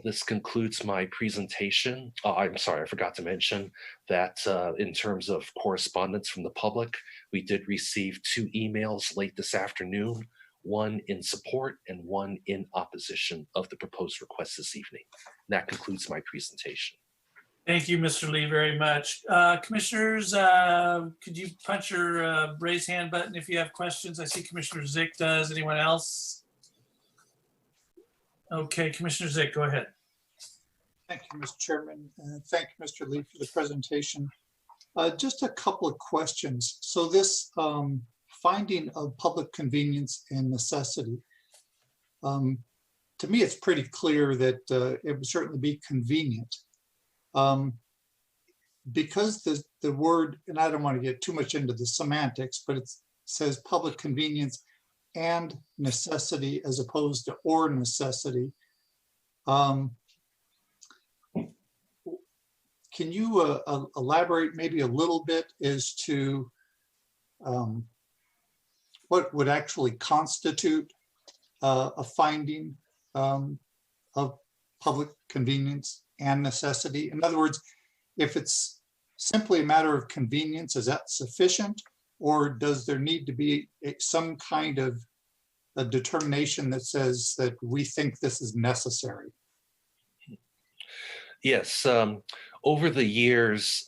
This concludes my presentation. I'm sorry, I forgot to mention that in terms of correspondence from the public, we did receive 2 emails late this afternoon, one in support and one in opposition of the proposed request this evening. And that concludes my presentation. Thank you, Mr. Lee, very much. Commissioners, could you punch your raise hand button if you have questions? I see Commissioner Zick does. Anyone else? Okay, Commissioner Zick, go ahead. Thank you, Mr. Chairman. Thank you, Mr. Lee, for the presentation. Just a couple of questions. So this finding of public convenience and necessity, to me, it's pretty clear that it would certainly be convenient. Because the word, and I don't want to get too much into the semantics, but it says public convenience and necessity as opposed to or necessity. Can you elaborate maybe a little bit as to what would actually constitute a finding of public convenience and necessity? In other words, if it's simply a matter of convenience, is that sufficient? Or does there need to be some kind of a determination that says that we think this is necessary? Yes, over the years,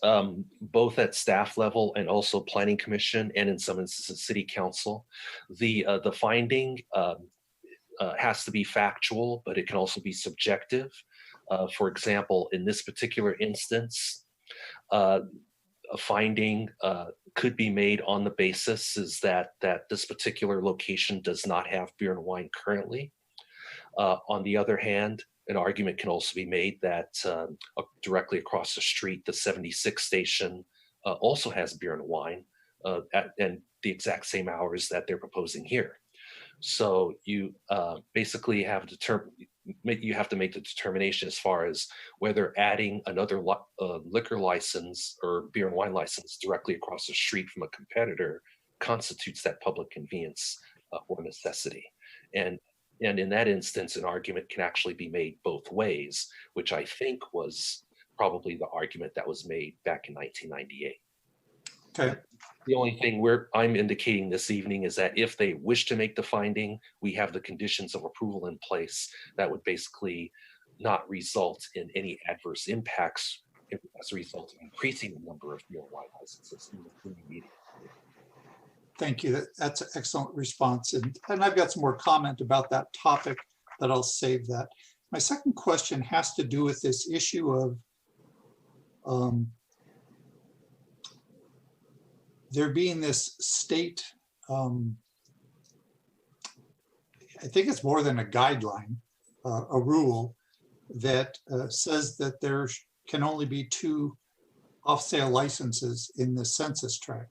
both at staff level and also Planning Commission, and in some instances City Council, the finding has to be factual, but it can also be subjective. For example, in this particular instance, a finding could be made on the basis is that this particular location does not have beer and wine currently. On the other hand, an argument can also be made that directly across the street, the 76 station also has beer and wine and the exact same hours that they're proposing here. So you basically have to make the determination as far as whether adding another liquor license or beer and wine license directly across the street from a competitor constitutes that public convenience or necessity. And in that instance, an argument can actually be made both ways, which I think was probably the argument that was made back in 1998. Okay. The only thing I'm indicating this evening is that if they wish to make the finding, we have the conditions of approval in place that would basically not result in any adverse impacts as a result of increasing the number of beer and wine licenses in the immediate. Thank you. That's an excellent response. And I've got some more comment about that topic, but I'll save that. My second question has to do with this issue of there being this state, I think it's more than a guideline, a rule that says that there can only be 2 off-sale licenses in the census tract.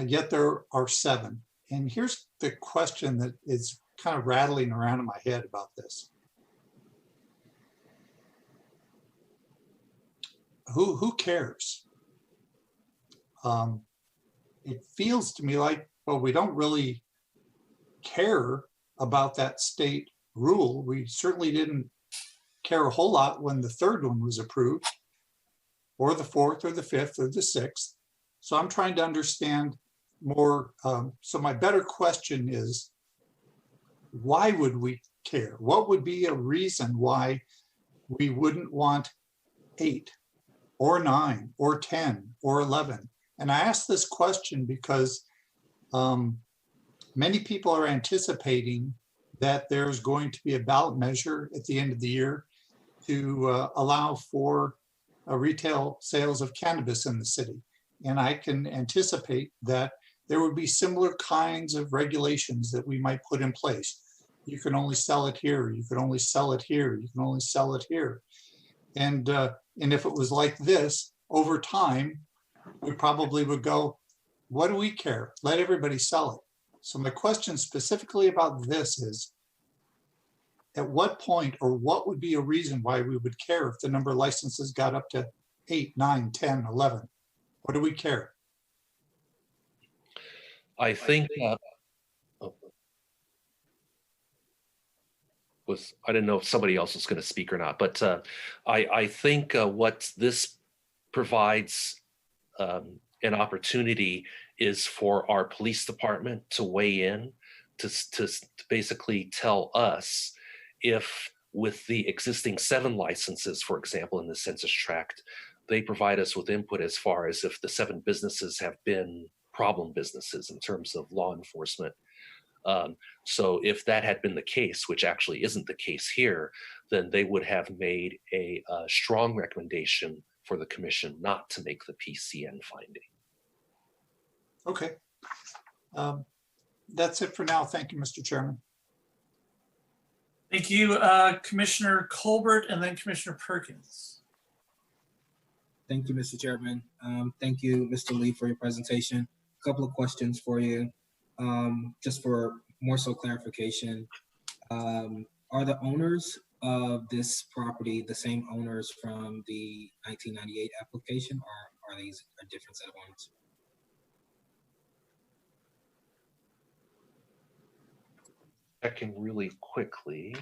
Yet there are 7. And here's the question that is kind of rattling around in my head about this. Who cares? It feels to me like, well, we don't really care about that state rule. We certainly didn't care a whole lot when the 3rd one was approved. or the 4th or the 5th or the 6th. So I'm trying to understand more. So my better question is, why would we care? What would be a reason why we wouldn't want 8 or 9 or 10 or 11? And I ask this question because many people are anticipating that there's going to be a ballot measure at the end of the year to allow for retail sales of cannabis in the city. And I can anticipate that there would be similar kinds of regulations that we might put in place. You can only sell it here, you can only sell it here, you can only sell it here. And if it was like this, over time, we probably would go, what do we care? Let everybody sell it. So my question specifically about this is, at what point or what would be a reason why we would care if the number of licenses got up to 8, 9, 10, 11? What do we care? I think I didn't know if somebody else was going to speak or not, but I think what this provides an opportunity is for our police department to weigh in to basically tell us if, with the existing 7 licenses, for example, in the census tract, they provide us with input as far as if the 7 businesses have been problem businesses in terms of law enforcement. So if that had been the case, which actually isn't the case here, then they would have made a strong recommendation for the commission not to make the PCN finding. Okay. That's it for now. Thank you, Mr. Chairman. Thank you, Commissioner Colbert, and then Commissioner Perkins. Thank you, Mr. Chairman. Thank you, Mr. Lee, for your presentation. A couple of questions for you, just for more so clarification. Are the owners of this property the same owners from the 1998 application, or are these a different set of owners? Checking really quickly.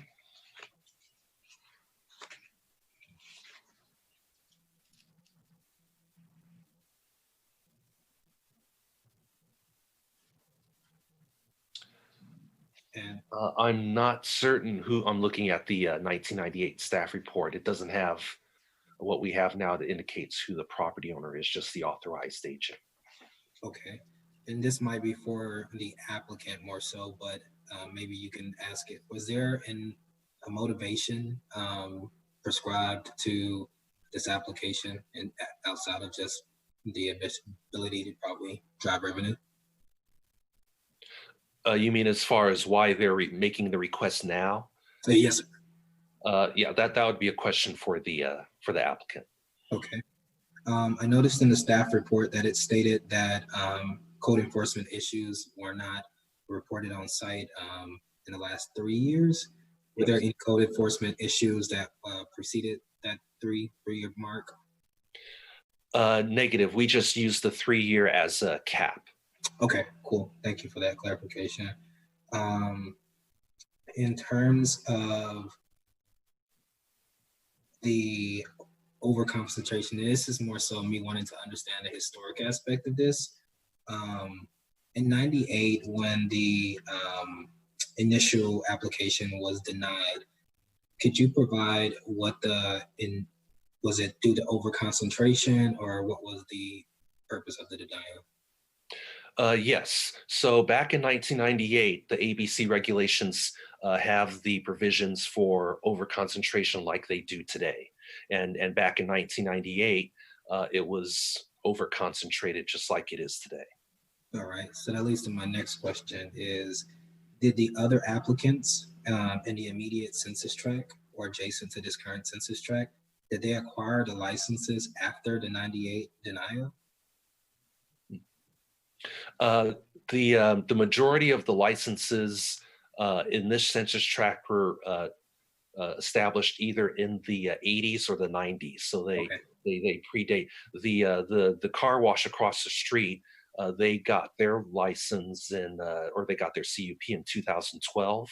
And I'm not certain who, I'm looking at the 1998 staff report. It doesn't have what we have now that indicates who the property owner is, just the authorized agent. okay, and this might be for the applicant more so, but maybe you can ask it. Was there a motivation prescribed to this application, and outside of just the ability to probably drive revenue? You mean as far as why they're making the request now? Yes, sir. Yeah, that would be a question for the applicant. Okay. I noticed in the staff report that it stated that code enforcement issues were not reported on site in the last 3 years. Were there any code enforcement issues that preceded that three-year mark? Negative. We just used the 3-year as a cap. Okay, cool. Thank you for that clarification. In terms of the overconcentration, this is more so me wanting to understand the historic aspect of this. In 98, when the initial application was denied, could you provide what was it due to overconcentration, or what was the purpose of the denial? Yes. So back in 1998, the ABC regulations have the provisions for overconcentration like they do today. And back in 1998, it was overconcentrated just like it is today. All right. So that leads to my next question is, did the other applicants in the immediate census tract or adjacent to this current census tract, did they acquire the licenses after the 98 denial? The majority of the licenses in this census tract were established either in the 80s or the 90s, so they predate. The car wash across the street, they got their license or they got their CUP in 2012,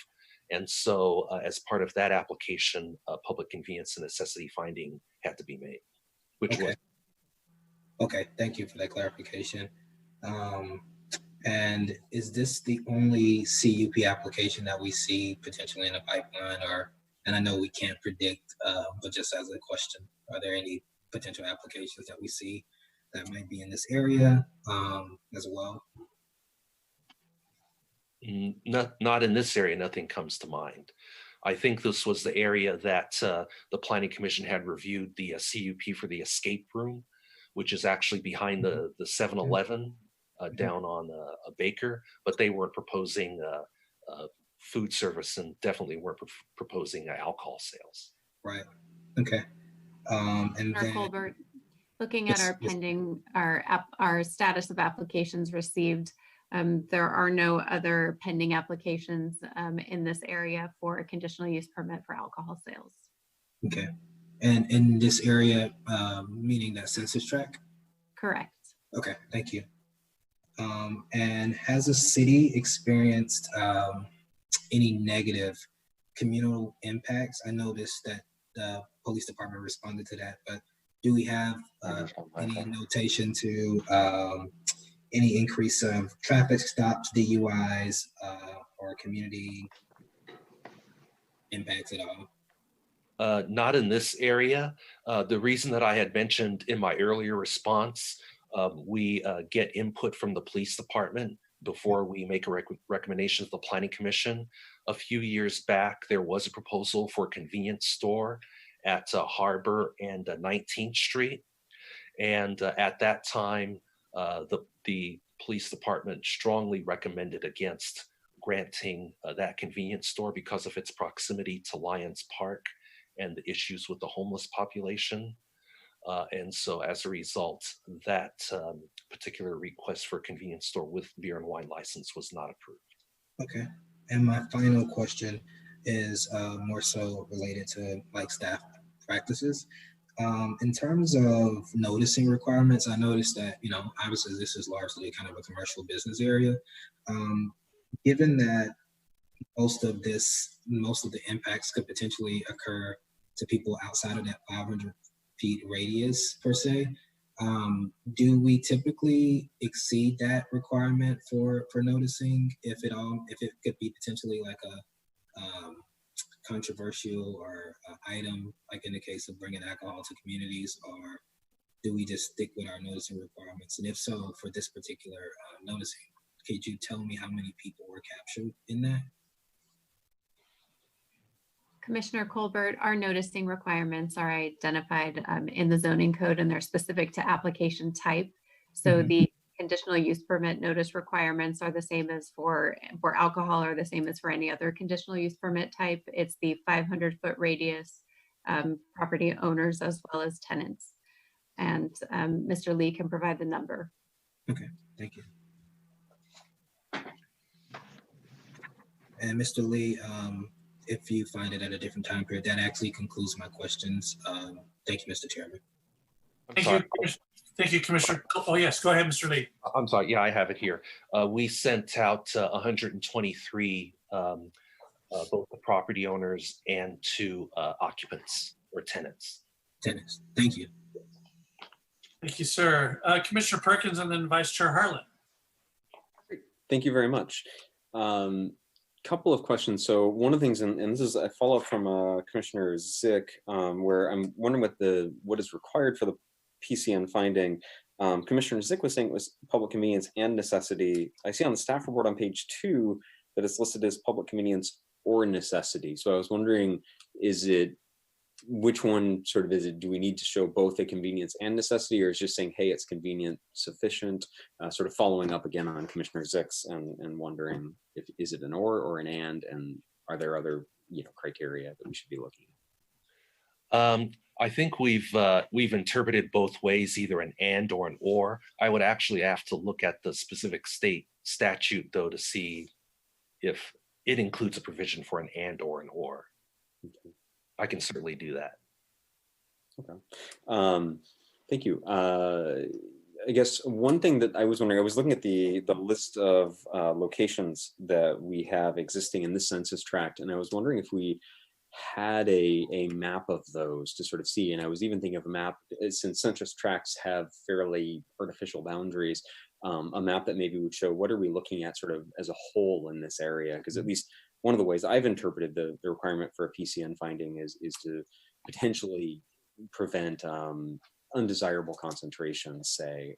and so as part of that application, public convenience and necessity finding had to be made, which was Okay, thank you for that clarification. And is this the only CUP application that we see potentially in the pipeline, or, and I know we can't predict, but just as a question, are there any potential applications that we see that might be in this area as well? Not in this area, nothing comes to mind. I think this was the area that the Planning Commission had reviewed the CUP for the escape room, which is actually behind the 7-Eleven down on a Baker, but they weren't proposing food service and definitely weren't proposing alcohol sales. Right. Okay. And Commissioner then, Colbert, looking at our pending, our status of applications received, there are no other pending applications in this area for a conditional use permit for alcohol sales. okay. And in this area, meaning that census tract? Correct. Okay, thank you. And has the city experienced any negative communal impacts? I noticed that the police department responded to that, but do we have any notation to any increase of traffic stops, DUIs, or community impacts at all? Not in this area. The reason that I had mentioned in my earlier response, we get input from the police department before we make a recommendation to the Planning Commission. A few years back, there was a proposal for a convenience store at Harbor and 19th Street. And at that time, the police department strongly recommended against granting that convenience store because of its proximity to Lions Park and the issues with the homeless population. And so as a result, that particular request for a convenience store with beer and wine license was not approved. Okay. And my final question is more so related to like staff practices. In terms of noticing requirements, I noticed that, you know, obviously this is largely kind of a commercial business area. Given that most of the impacts could potentially occur to people outside of that 500 feet radius per se, do we typically exceed that requirement for noticing if it could be potentially like a controversial or item, like in the case of bringing alcohol to communities, or do we just stick with our noticing requirements? And if so, for this particular noticing, could you tell me how many people were captured in that? Commissioner Colbert, our noticing requirements are identified in the zoning code, and they're specific to application type. So the conditional use permit notice requirements are the same as for alcohol, or the same as for any other conditional use permit type. It's the 500-foot radius, property owners as well as tenants. And Mr. Lee can provide the number. Okay, thank you. And Mr. Lee, if you find it at a different time period, that actually concludes my questions. Thank you, Mr. Chairman. Thank you, Commissioner. Oh, yes, go ahead, Mr. Lee. I'm sorry. Yeah, I have it here. We sent out 123, both the property owners and to occupants or tenants. Tenants, thank you. Thank you, sir. Commissioner Perkins and then Vice Chair Harlan. Thank you very much. Couple of questions. So one of the things, and this is a follow-up from Commissioner Zick, where I'm wondering what is required for the PCN finding. Commissioner Zick was saying it was public convenience and necessity. I see on the staff report on page 2 that it's listed as public convenience or necessity. So I was wondering, which one sort of is it? Do we need to show both a convenience and necessity, or is just saying, hey, it's convenient sufficient? Sort of following up again on Commissioner Zick's and wondering is it an or an and are there other criteria that we should be looking at? I think we've interpreted both ways, either an and or an or. I would actually have to look at the specific state statute though to see if it includes a provision for an and or an or. Okay. I can certainly do that. Okay. Thank you. I guess one thing that I was wondering, I was looking at the list of locations that we have existing in this census tract, and I was wondering if we had a map of those to sort of see. And I was even thinking of a map, since census tracts have fairly artificial boundaries, a map that maybe would show what are we looking at sort of as a whole in this area. Because at least one of the ways I've interpreted the requirement for a PCN finding is to potentially prevent undesirable concentrations, say.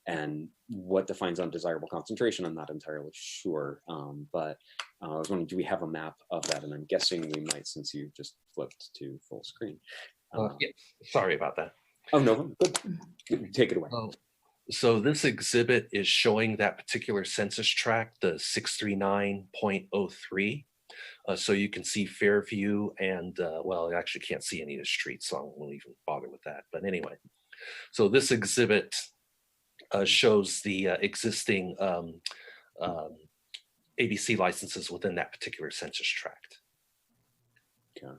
And what defines undesirable concentration, I'm not entirely sure. But I was wondering, do we have a map of that? And I'm guessing we might, since you just flipped to full screen. Yeah, sorry about that. Oh, no, good. Take it away. So this exhibit is showing that particular census tract, the 639.03. So you can see Fairview and, well, I actually can't see any of the streets, so I won't even bother with that. But anyway, so this exhibit shows the existing ABC licenses within that particular census tract. Okay,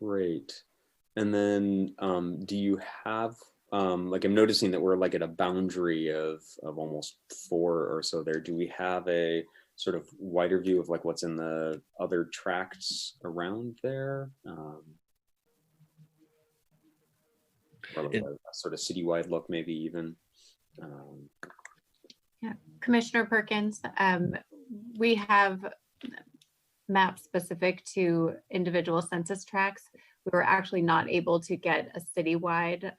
great. And then do you have, like I'm noticing that we're like at a boundary of almost 4 or so there. Do we have a sort of wider view of like what's in the other tracts around there? Or like a sort of citywide look, maybe even. Yeah, Commissioner Perkins, we have maps specific to individual census tracts. We were actually not able to get a citywide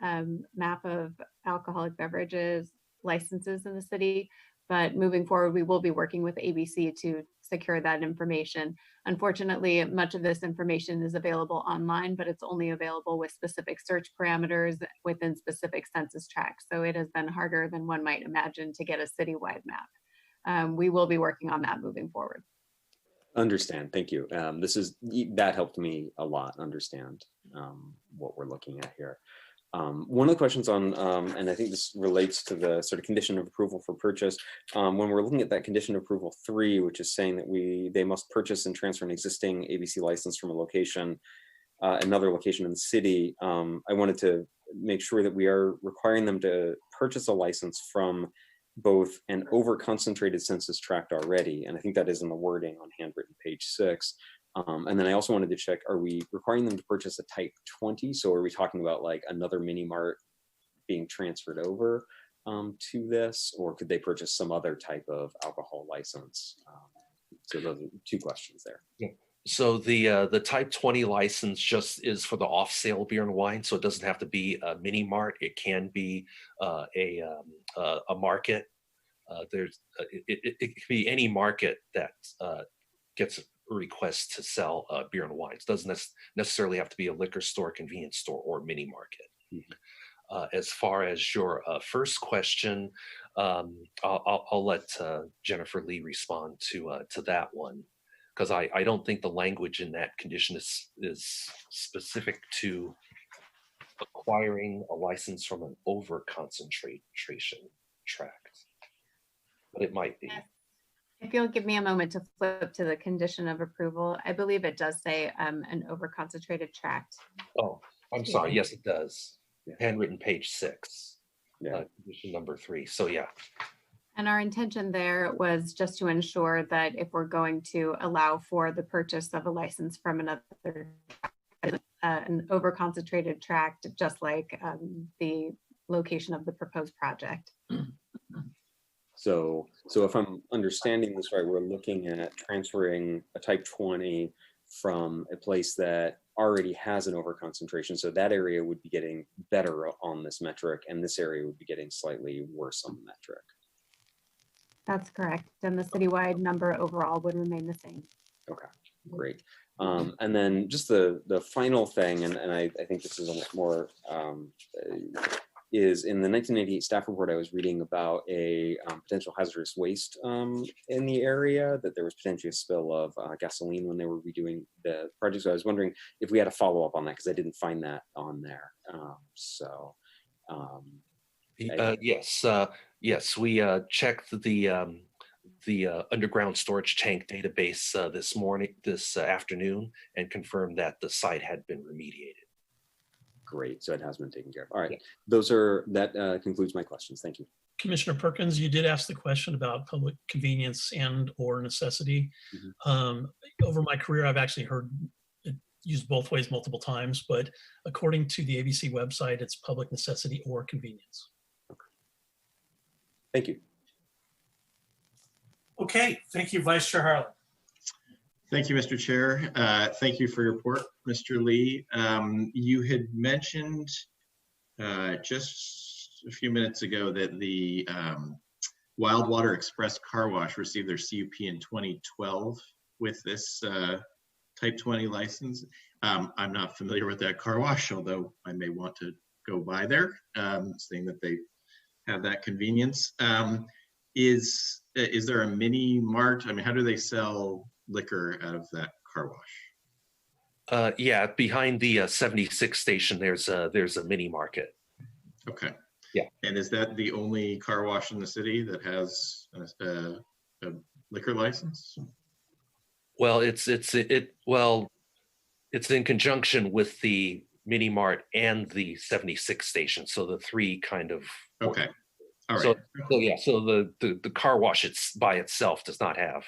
map of alcoholic beverages licenses in the city, but moving forward, we will be working with ABC to secure that information. Unfortunately, much of this information is available online, but it's only available with specific search parameters within specific census tracts. So it has been harder than one might imagine to get a citywide map. We will be working on that moving forward. Understand, thank you. That helped me a lot understand what we're looking at here. One of the questions on, and I think this relates to the sort of condition of approval for purchase, when we're looking at that condition of approval 3, which is saying that they must purchase and transfer an existing ABC license from a location, another location in the city. I wanted to make sure that we are requiring them to purchase a license from both an over-concentrated census tract already, and I think that is in the wording on handwritten page 6. And then I also wanted to check, are we requiring them to purchase a type 20? So are we talking about like another mini mart being transferred over to this, or could they purchase some other type of alcohol license? So those are 2 questions there. Yeah. So the type 20 license just is for the off-sale beer and wine. So it doesn't have to be a mini mart. It can be a market. It could be any market that gets a request to sell beer and wine. It doesn't necessarily have to be a liquor store, convenience store, or mini market. Mm-hmm. As far as your first question, I'll let Jennifer Lee respond to that one, because I don't think the language in that condition is specific to acquiring a license from an over-concentration tract, but it might be. If you'll give me a moment to flip to the condition of approval, I believe it does say an over-concentrated tract. Oh, I'm sorry. Yes, it does. Handwritten page 6, condition number 3. So yeah. And our intention there was just to ensure that if we're going to allow for the purchase of a license from another, an over-concentrated tract, just like the location of the proposed project. So if I'm understanding this right, we're looking at transferring a type 20 from a place that already has an over-concentration. So that area would be getting better on this metric, and this area would be getting slightly worse on the metric. That's correct. And the citywide number overall would remain the same. Okay, great. And then just the final thing, and I think this is a lot more, is in the 1988 staff report, I was reading about a potential hazardous waste in the area, that there was potentially a spill of gasoline when they were redoing the project. So I was wondering if we had a follow up on that, because I didn't find that on there. Yes, we checked the underground storage tank database this afternoon, and confirmed that the site had been remediated. Great, so it has been taken care of. All right, that concludes my questions. Thank you. Commissioner Perkins, you did ask the question about public convenience and or necessity. Over my career, I've actually heard it used both ways multiple times, but according to the ABC website, it's public necessity or convenience. Thank you. Okay, thank you, Vice Chair Harlan. Thank you, Mr. Chair. Thank you for your report, Mr. Lee. You had mentioned just a few minutes ago that the Wildwater Express Car Wash received their CUP in 2012 with this Type 20 license. I'm not familiar with that car wash, although I may want to go by there, seeing that they have that convenience. Is there a mini mart? I mean, how do they sell liquor out of that car wash? Yeah, behind the 76 station, there's a mini market. Okay. Yeah. And is that the only car wash in the city that has a liquor license? Well, it's in conjunction with the mini mart and the 76 station, so the three kind of. Okay. All right. So yeah, so the car wash by itself does not have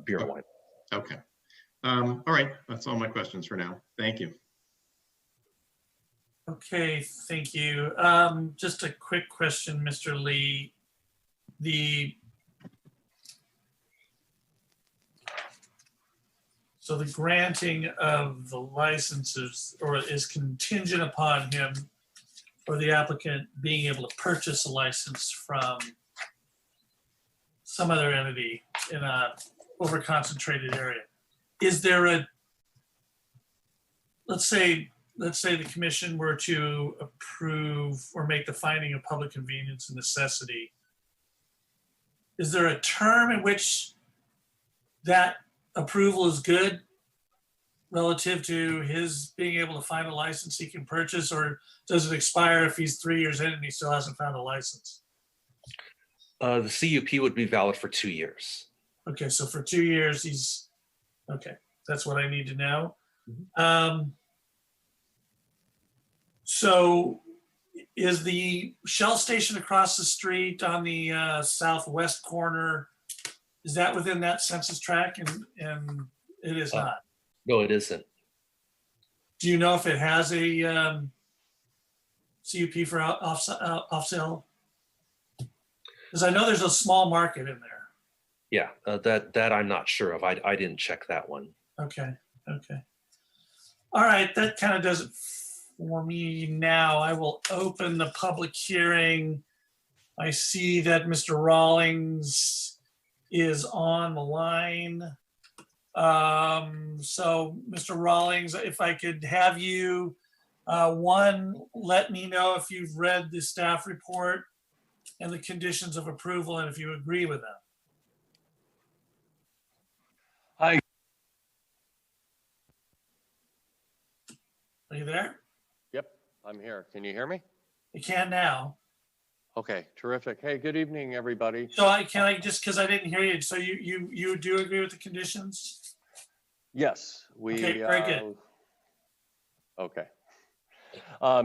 beer and wine. Okay. All right. That's all my questions for now. Thank you. Okay, thank you. Just a quick question, Mr. Lee. So the granting of the licenses is contingent upon him or the applicant being able to purchase a license from some other entity in a over-concentrated area. Is there let's say the commission were to approve or make the finding of public convenience and necessity. Is there a term in which that approval is good relative to his being able to find a license he can purchase, or does it expire if he's 3 years in and he still hasn't found a license? The CUP would be valid for 2 years. Okay, so for 2 years, okay, that's what I need to know. So is the Shell station across the street on the southwest corner, is that within that census tract? And it is not? No, it isn't. Do you know if it has a CUP for off sale? Because I know there's a small market in there. Yeah, that I'm not sure of. I didn't check that one. Okay. All right, that kind of does it for me now. I will open the public hearing. I see that Mr. Rawlings is on the line. So Mr. Rawlings, if I could have you, one, let me know if you've read the staff report and the conditions of approval and if you agree with them. Hi. Are you there? Yep, I'm here. Can you hear me? You can now. Okay, terrific. Hey, good evening, everybody. So can I just, because I didn't hear you, so you do agree with the conditions? Yes, we. Okay, very good. Okay.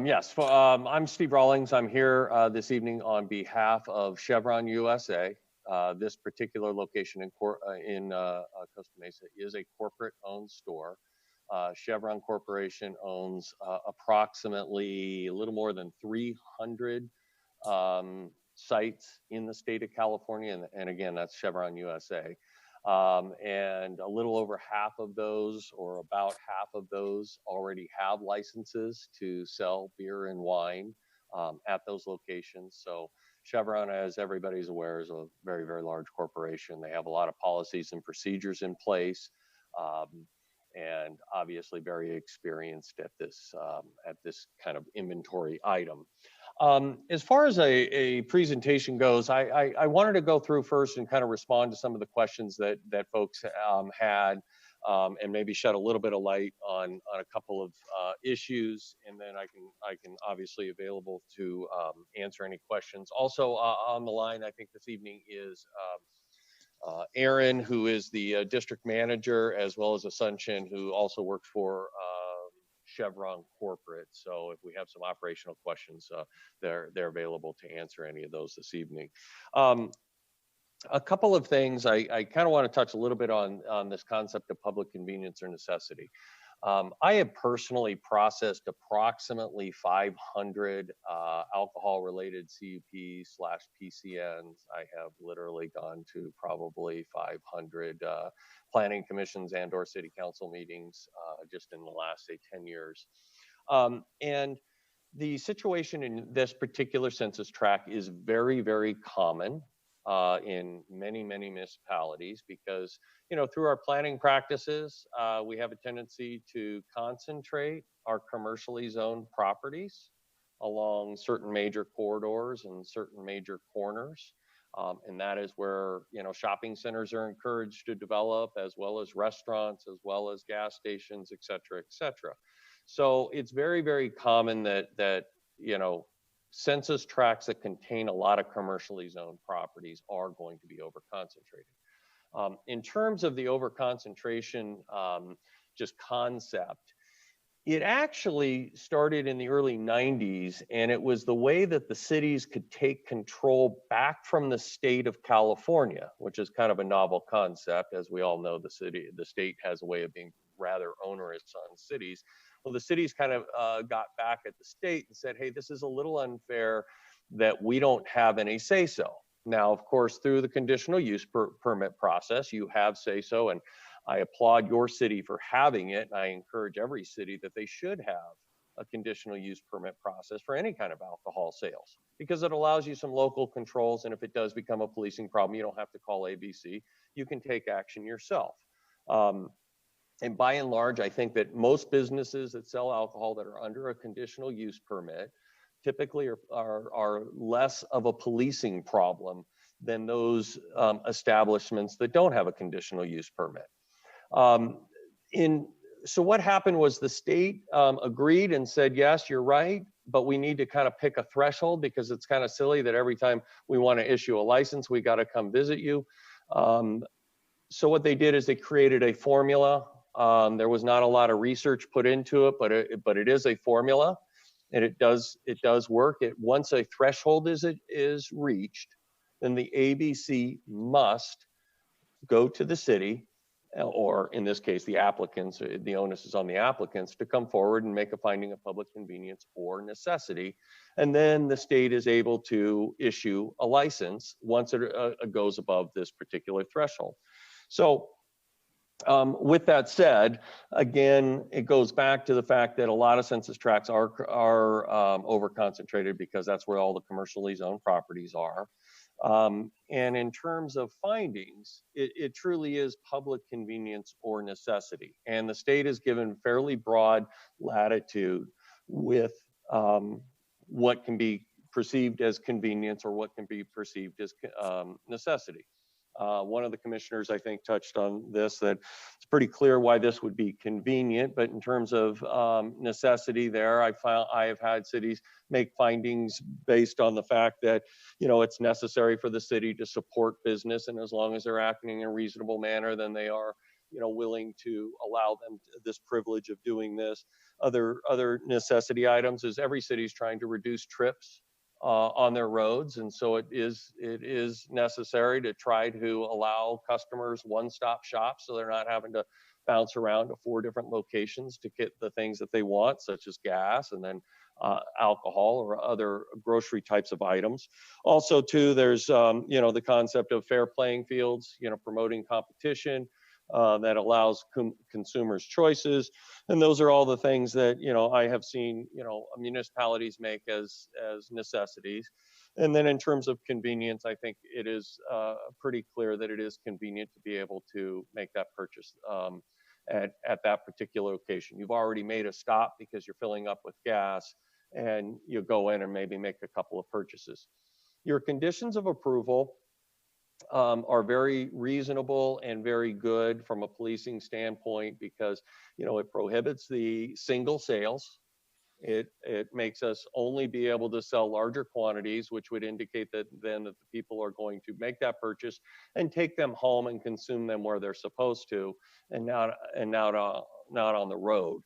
Yes, I'm Steve Rawlings. I'm here this evening on behalf of Chevron USA. This particular location in Costa Mesa is a corporate-owned store. Chevron Corporation owns approximately a little more than 300 sites in the state of California, and again, that's Chevron USA. And a little over half of those, or about half of those, already have licenses to sell beer and wine at those locations. So Chevron, as everybody's aware, is a very, very large corporation. They have a lot of policies and procedures in place, and obviously very experienced at this kind of inventory item. As far as a presentation goes, I wanted to go through first and kind of respond to some of the questions that folks had, and maybe shed a little bit of light on a couple of issues, and then I can obviously available to answer any questions. Also on the line, I think this evening is Aaron, who is the district manager, as well as Asuncion, who also works for Chevron corporate. So if we have some operational questions, they're available to answer any of those this evening. A couple of things I kind of want to touch a little bit on this concept of public convenience or necessity. I have personally processed approximately 500 alcohol-related CUPs/PCNs. I have literally gone to probably 500 planning commissions and/or city council meetings just in the last, say, 10 years. And the situation in this particular census tract is very, very common in many, many municipalities because, you know, through our planning practices, we have a tendency to concentrate our commercially zoned properties along certain major corridors and certain major corners. And that is where, you know, shopping centers are encouraged to develop, as well as restaurants, as well as gas stations, et cetera, et cetera. So it's very, very common that you know, census tracts that contain a lot of commercially zoned properties are going to be overconcentrated. In terms of the overconcentration just concept, it actually started in the early 90s, and it was the way that the cities could take control back from the state of California, which is kind of a novel concept. As we all know, the state has a way of being rather onerous on cities. Well, the cities kind of got back at the state and said, hey, this is a little unfair that we don't have any say-so. Now, of course, through the conditional use permit process, you have say-so, and I applaud your city for having it. And I encourage every city that they should have a conditional use permit process for any kind of alcohol sales, because it allows you some local controls. And if it does become a policing problem, you don't have to call ABC. You can take action yourself. And by and large, I think that most businesses that sell alcohol that are under a conditional use permit typically are less of a policing problem than those establishments that don't have a conditional use permit. So what happened was the state agreed and said, yes, you're right, but we need to kind of pick a threshold, because it's kind of silly that every time we want to issue a license, we got to come visit you. So what they did is they created a formula. There was not a lot of research put into it, but it is a formula, and it does work. Once a threshold is reached, then the ABC must go to the city, or in this case, the applicants. The onus is on the applicants to come forward and make a finding of public convenience or necessity, and then the state is able to issue a license once it goes above this particular threshold. So with that said, again, it goes back to the fact that a lot of census tracts are overconcentrated because that's where all the commercially zoned properties are. And in terms of findings, it truly is public convenience or necessity. And the state is given fairly broad latitude with what can be perceived as convenience or what can be perceived as necessity. One of the commissioners, I think, touched on this, that it's pretty clear why this would be convenient, but in terms of necessity there, I have had cities make findings based on the fact that, you know, it's necessary for the city to support business, and as long as they're acting in a reasonable manner, then they are, you know, willing to allow them this privilege of doing this. Other necessity items is every city is trying to reduce trips on their roads, and so it is necessary to try to allow customers one-stop shop, so they're not having to bounce around to 4 different locations to get the things that they want, such as gas and then alcohol or other grocery types of items. Also, too, there's you know, the concept of fair playing fields, you know, promoting competition that allows consumers choices. And those are all the things that, you know, I have seen, you know, municipalities make as necessities. And then in terms of convenience, I think it is pretty clear that it is convenient to be able to make that purchase at that particular location. You've already made a stop because you're filling up with gas, and you go in and maybe make a couple of purchases. Your conditions of approval are very reasonable and very good from a policing standpoint, because, you know, it prohibits the single sales. It makes us only be able to sell larger quantities, which would indicate that then that the people are going to make that purchase and take them home and consume them where they're supposed to, and not on the road.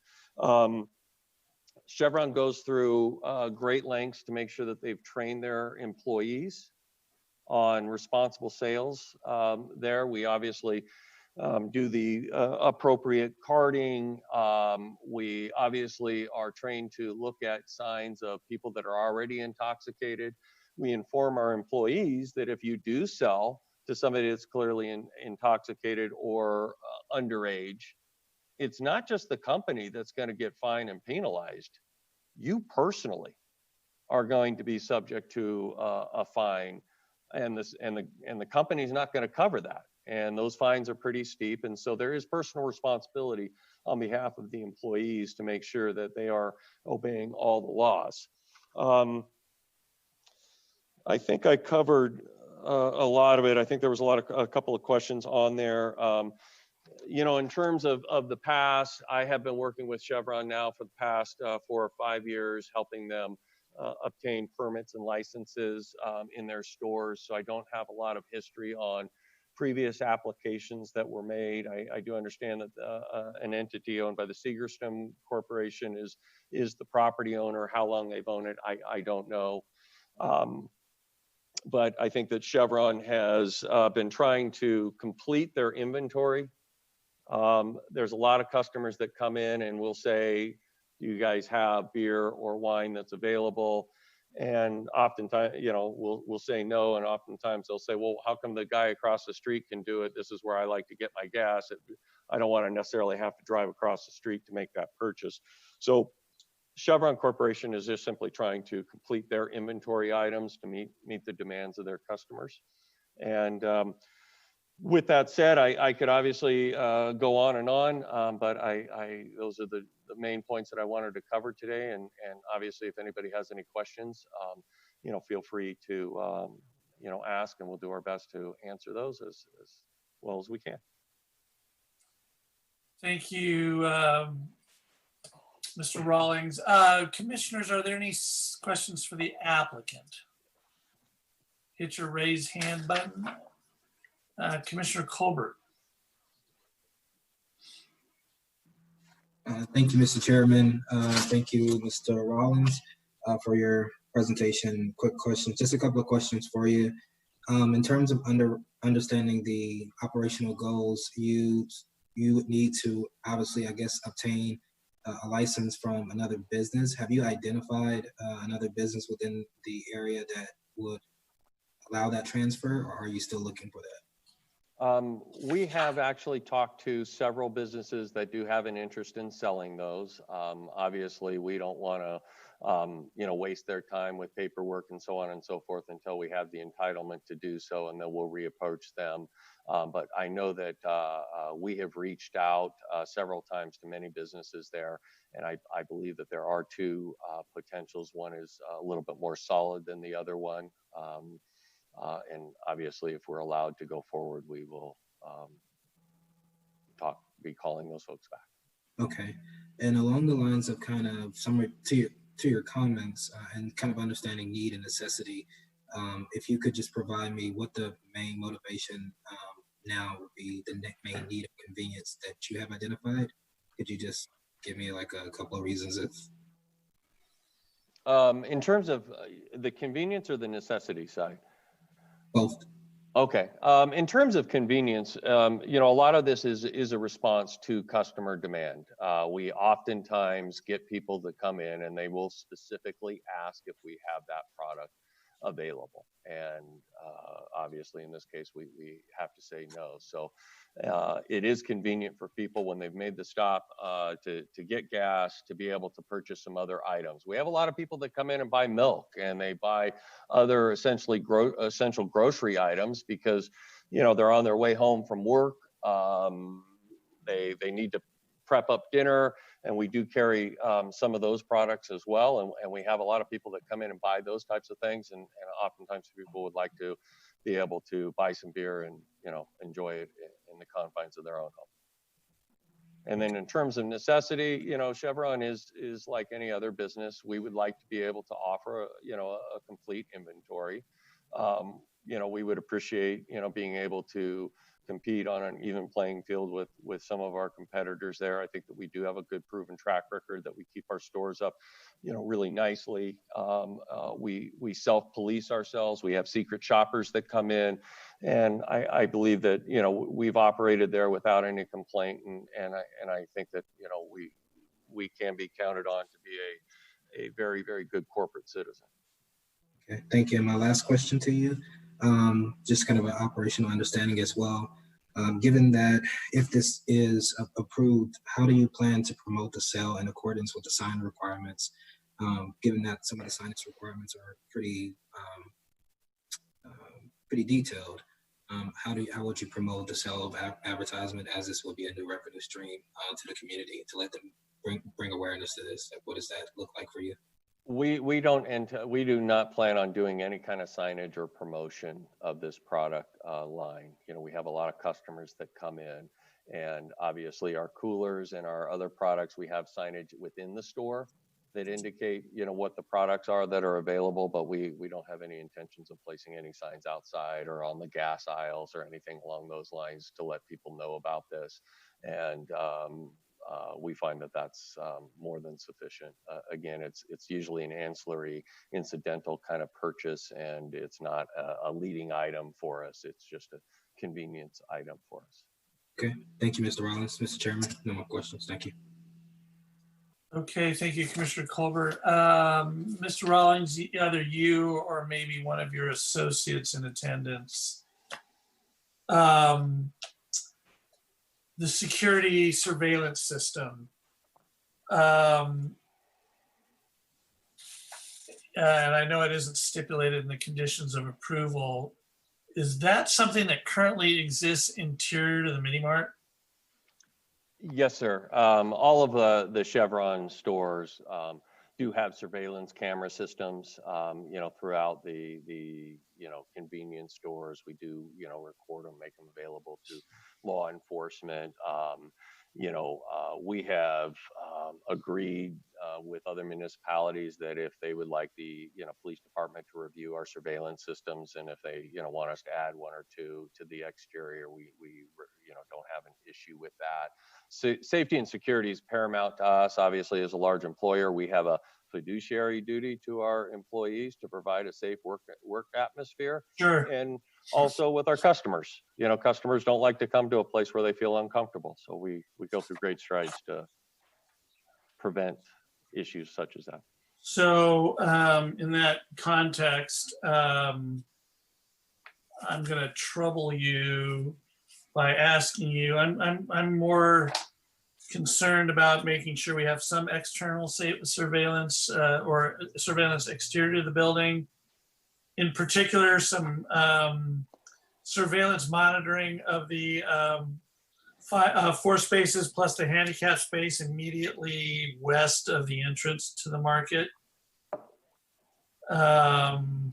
Chevron goes through great lengths to make sure that they've trained their employees on responsible sales. There, we obviously do the appropriate carding. We obviously are trained to look at signs of people that are already intoxicated. We inform our employees that if you do sell to somebody that's clearly intoxicated or underage, it's not just the company that's going to get fined and penalized. You personally are going to be subject to a fine, and the company's not going to cover that. And those fines are pretty steep. And so there is personal responsibility on behalf of the employees to make sure that they are obeying all the laws. I think I covered a lot of it. I think there was a couple of questions on there. You know, in terms of the past, I have been working with Chevron now for the past 4 or 5 years, helping them obtain permits and licenses in their stores. So I don't have a lot of history on previous applications that were made. I do understand that an entity owned by the Seagerston Corporation is the property owner. How long they've owned it, I don't know. But I think that Chevron has been trying to complete their inventory. There's a lot of customers that come in and will say, do you guys have beer or wine that's available? And oftentimes, you know, we'll say no, and oftentimes they'll say, well, how come the guy across the street can do it? This is where I like to get my gas. I don't want to necessarily have to drive across the street to make that purchase. So Chevron Corporation is just simply trying to complete their inventory items to meet the demands of their customers. And with that said, I could obviously go on and on, but those are the main points that I wanted to cover today. And obviously, if anybody has any questions, you know, feel free to you know, ask, and we'll do our best to answer those as well as we can. Thank you, Mr. Rawlings. Commissioners, are there any questions for the applicant? Hit your raise hand button. Commissioner Colbert. Thank you, Mr. Chairman. Thank you, Mr. Rawlings, for your presentation. Quick questions, just a couple of questions for you. In terms of understanding the operational goals, you would need to obviously, I guess, obtain a license from another business. Have you identified another business within the area that would allow that transfer, or are you still looking for that? We have actually talked to several businesses that do have an interest in selling those. Obviously, we don't want to, you know, waste their time with paperwork and so on and so forth until we have the entitlement to do so, and then we'll reapproach them. But I know that we have reached out several times to many businesses there, and I believe that there are 2 potentials. One is a little bit more solid than the other one. And obviously, if we're allowed to go forward, we will be calling those folks back. Okay, and along the lines of kind of summary to your comments and kind of understanding need and necessity, if you could just provide me what the main motivation now would be, the main need of convenience that you have identified. Could you just give me like a couple of reasons? In terms of the convenience or the necessity side? Both. Okay. In terms of convenience, you know, a lot of this is a response to customer demand. We oftentimes get people that come in and they will specifically ask if we have that product available. And obviously, in this case, we have to say no. So it is convenient for people when they've made the stop to get gas, to be able to purchase some other items. We have a lot of people that come in and buy milk, and they buy other essential grocery items because, you know, they're on their way home from work. They need to prep up dinner, and we do carry some of those products as well. And we have a lot of people that come in and buy those types of things, and oftentimes people would like to be able to buy some beer and, you know, enjoy it in the confines of their own home. And then in terms of necessity, you know, Chevron is like any other business. We would like to be able to offer, you know, a complete inventory. You know, we would appreciate, you know, being able to compete on an even playing field with some of our competitors there. I think that we do have a good proven track record that we keep our stores up, really nicely. We self-police ourselves. We have secret shoppers that come in, and I believe that we've operated there without any complaint, and I think that we can be counted on to be a very, very good corporate citizen. Okay, thank you. And my last question to you, just kind of an operational understanding as well. Given that if this is approved, how do you plan to promote the sale in accordance with the sign requirements? Given that some of the signage requirements are pretty detailed, how would you promote the sale of advertisement, as this will be a new revenue stream to the community, to let them bring awareness to this? What does that look like for you? We do not plan on doing any kind of signage or promotion of this product line. We have a lot of customers that come in, and obviously our coolers and our other products, we have signage within the store that indicate what the products are that are available, but we don't have any intentions of placing any signs outside or on the gas aisles or anything along those lines to let people know about this. And we find that that's more than sufficient. Again, it's usually an ancillary, incidental kind of purchase, and it's not a leading item for us. It's just a convenience item for us. Okay, thank you, Mr. Rollins. Mr. Chairman, no more questions. Thank you. Okay, thank you, Commissioner Colbert. Mr. Rawlings, either you or maybe one of your associates in attendance. The security surveillance system. And I know it isn't stipulated in the conditions of approval. Is that something that currently exists interior to the mini mart? Yes, sir. All of the Chevron stores do have surveillance camera systems, throughout the convenience stores. We do, record them, make them available to law enforcement. We have agreed with other municipalities that if they would like the, police department to review our surveillance systems, and if they, want us to add one or two to the exterior, we don't have an issue with that. So safety and security is paramount to us. Obviously, as a large employer, we have a fiduciary duty to our employees to provide a safe work atmosphere. Sure. And also with our customers. Customers don't like to come to a place where they feel uncomfortable. So we go through great strides to prevent issues such as that. So in that context, I'm going to trouble you by asking you. I'm more concerned about making sure we have some external surveillance or surveillance exterior to the building. In particular, some surveillance monitoring of the 4 spaces plus the handicap space immediately west of the entrance to the market. And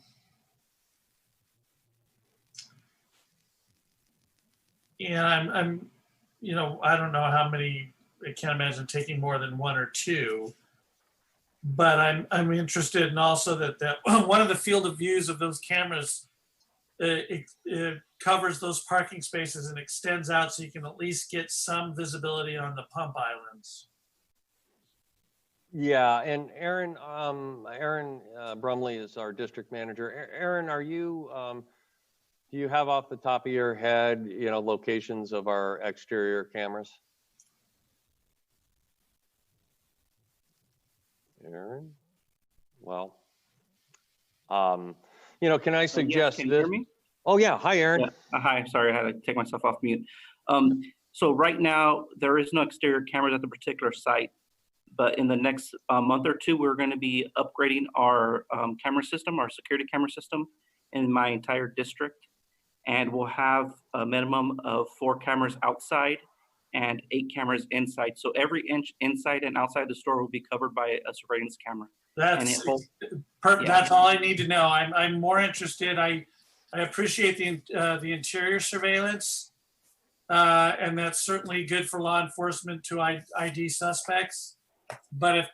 I'm, I don't know how many. I can't imagine taking more than 1 or 2. But I'm interested in also that one of the field of views of those cameras, it covers those parking spaces and extends out so you can at least get some visibility on the pump islands. Yeah, and Aaron Brumley is our district manager. Aaron, are you, do you have off the top of your head, locations of our exterior cameras? Aaron? Well, can I suggest can you this? hear me? Oh yeah, hi Aaron. Yeah. Hi, sorry, I had to take myself off mute. So right now, there is no exterior cameras at the particular site, but in the next month or 2, we're going to be upgrading our camera system, our security camera system in my entire district. And we'll have a minimum of 4 cameras outside and 8 cameras inside. So every inch inside and outside the store will be covered by a surveillance camera. That's perfect. That's all I need to know. I'm more interested. I appreciate the interior surveillance, and that's certainly good for law enforcement to ID suspects. But if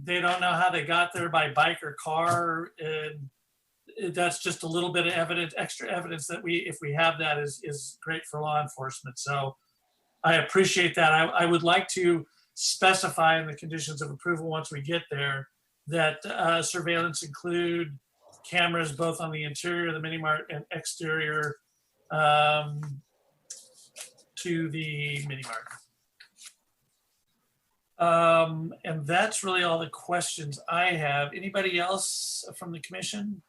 they don't know how they got there by bike or car, that's just a little bit of evidence, extra evidence that if we have that is great for law enforcement. So I appreciate that. I would like to specify in the conditions of approval once we get there that surveillance include cameras both on the interior of the mini mart and exterior to the mini mart. And that's really all the questions I have. Anybody else from the commission?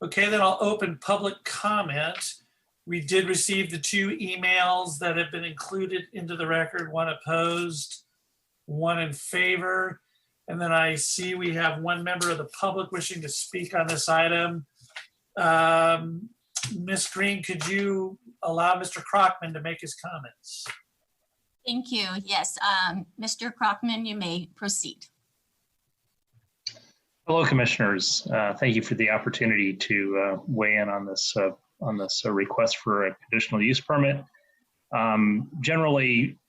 Okay, then I'll open public comment. We did receive the 2 emails that have been included into the record, 1 opposed, 1 in favor. And then I see we have 1 member of the public wishing to speak on this item. Ms. Green, could you allow Mr. Crockman to make his comments? Thank you. Yes, Mr. Crockman, you may proceed. Hello, commissioners. Thank you for the opportunity to weigh in on this request for a conditional use permit. Generally,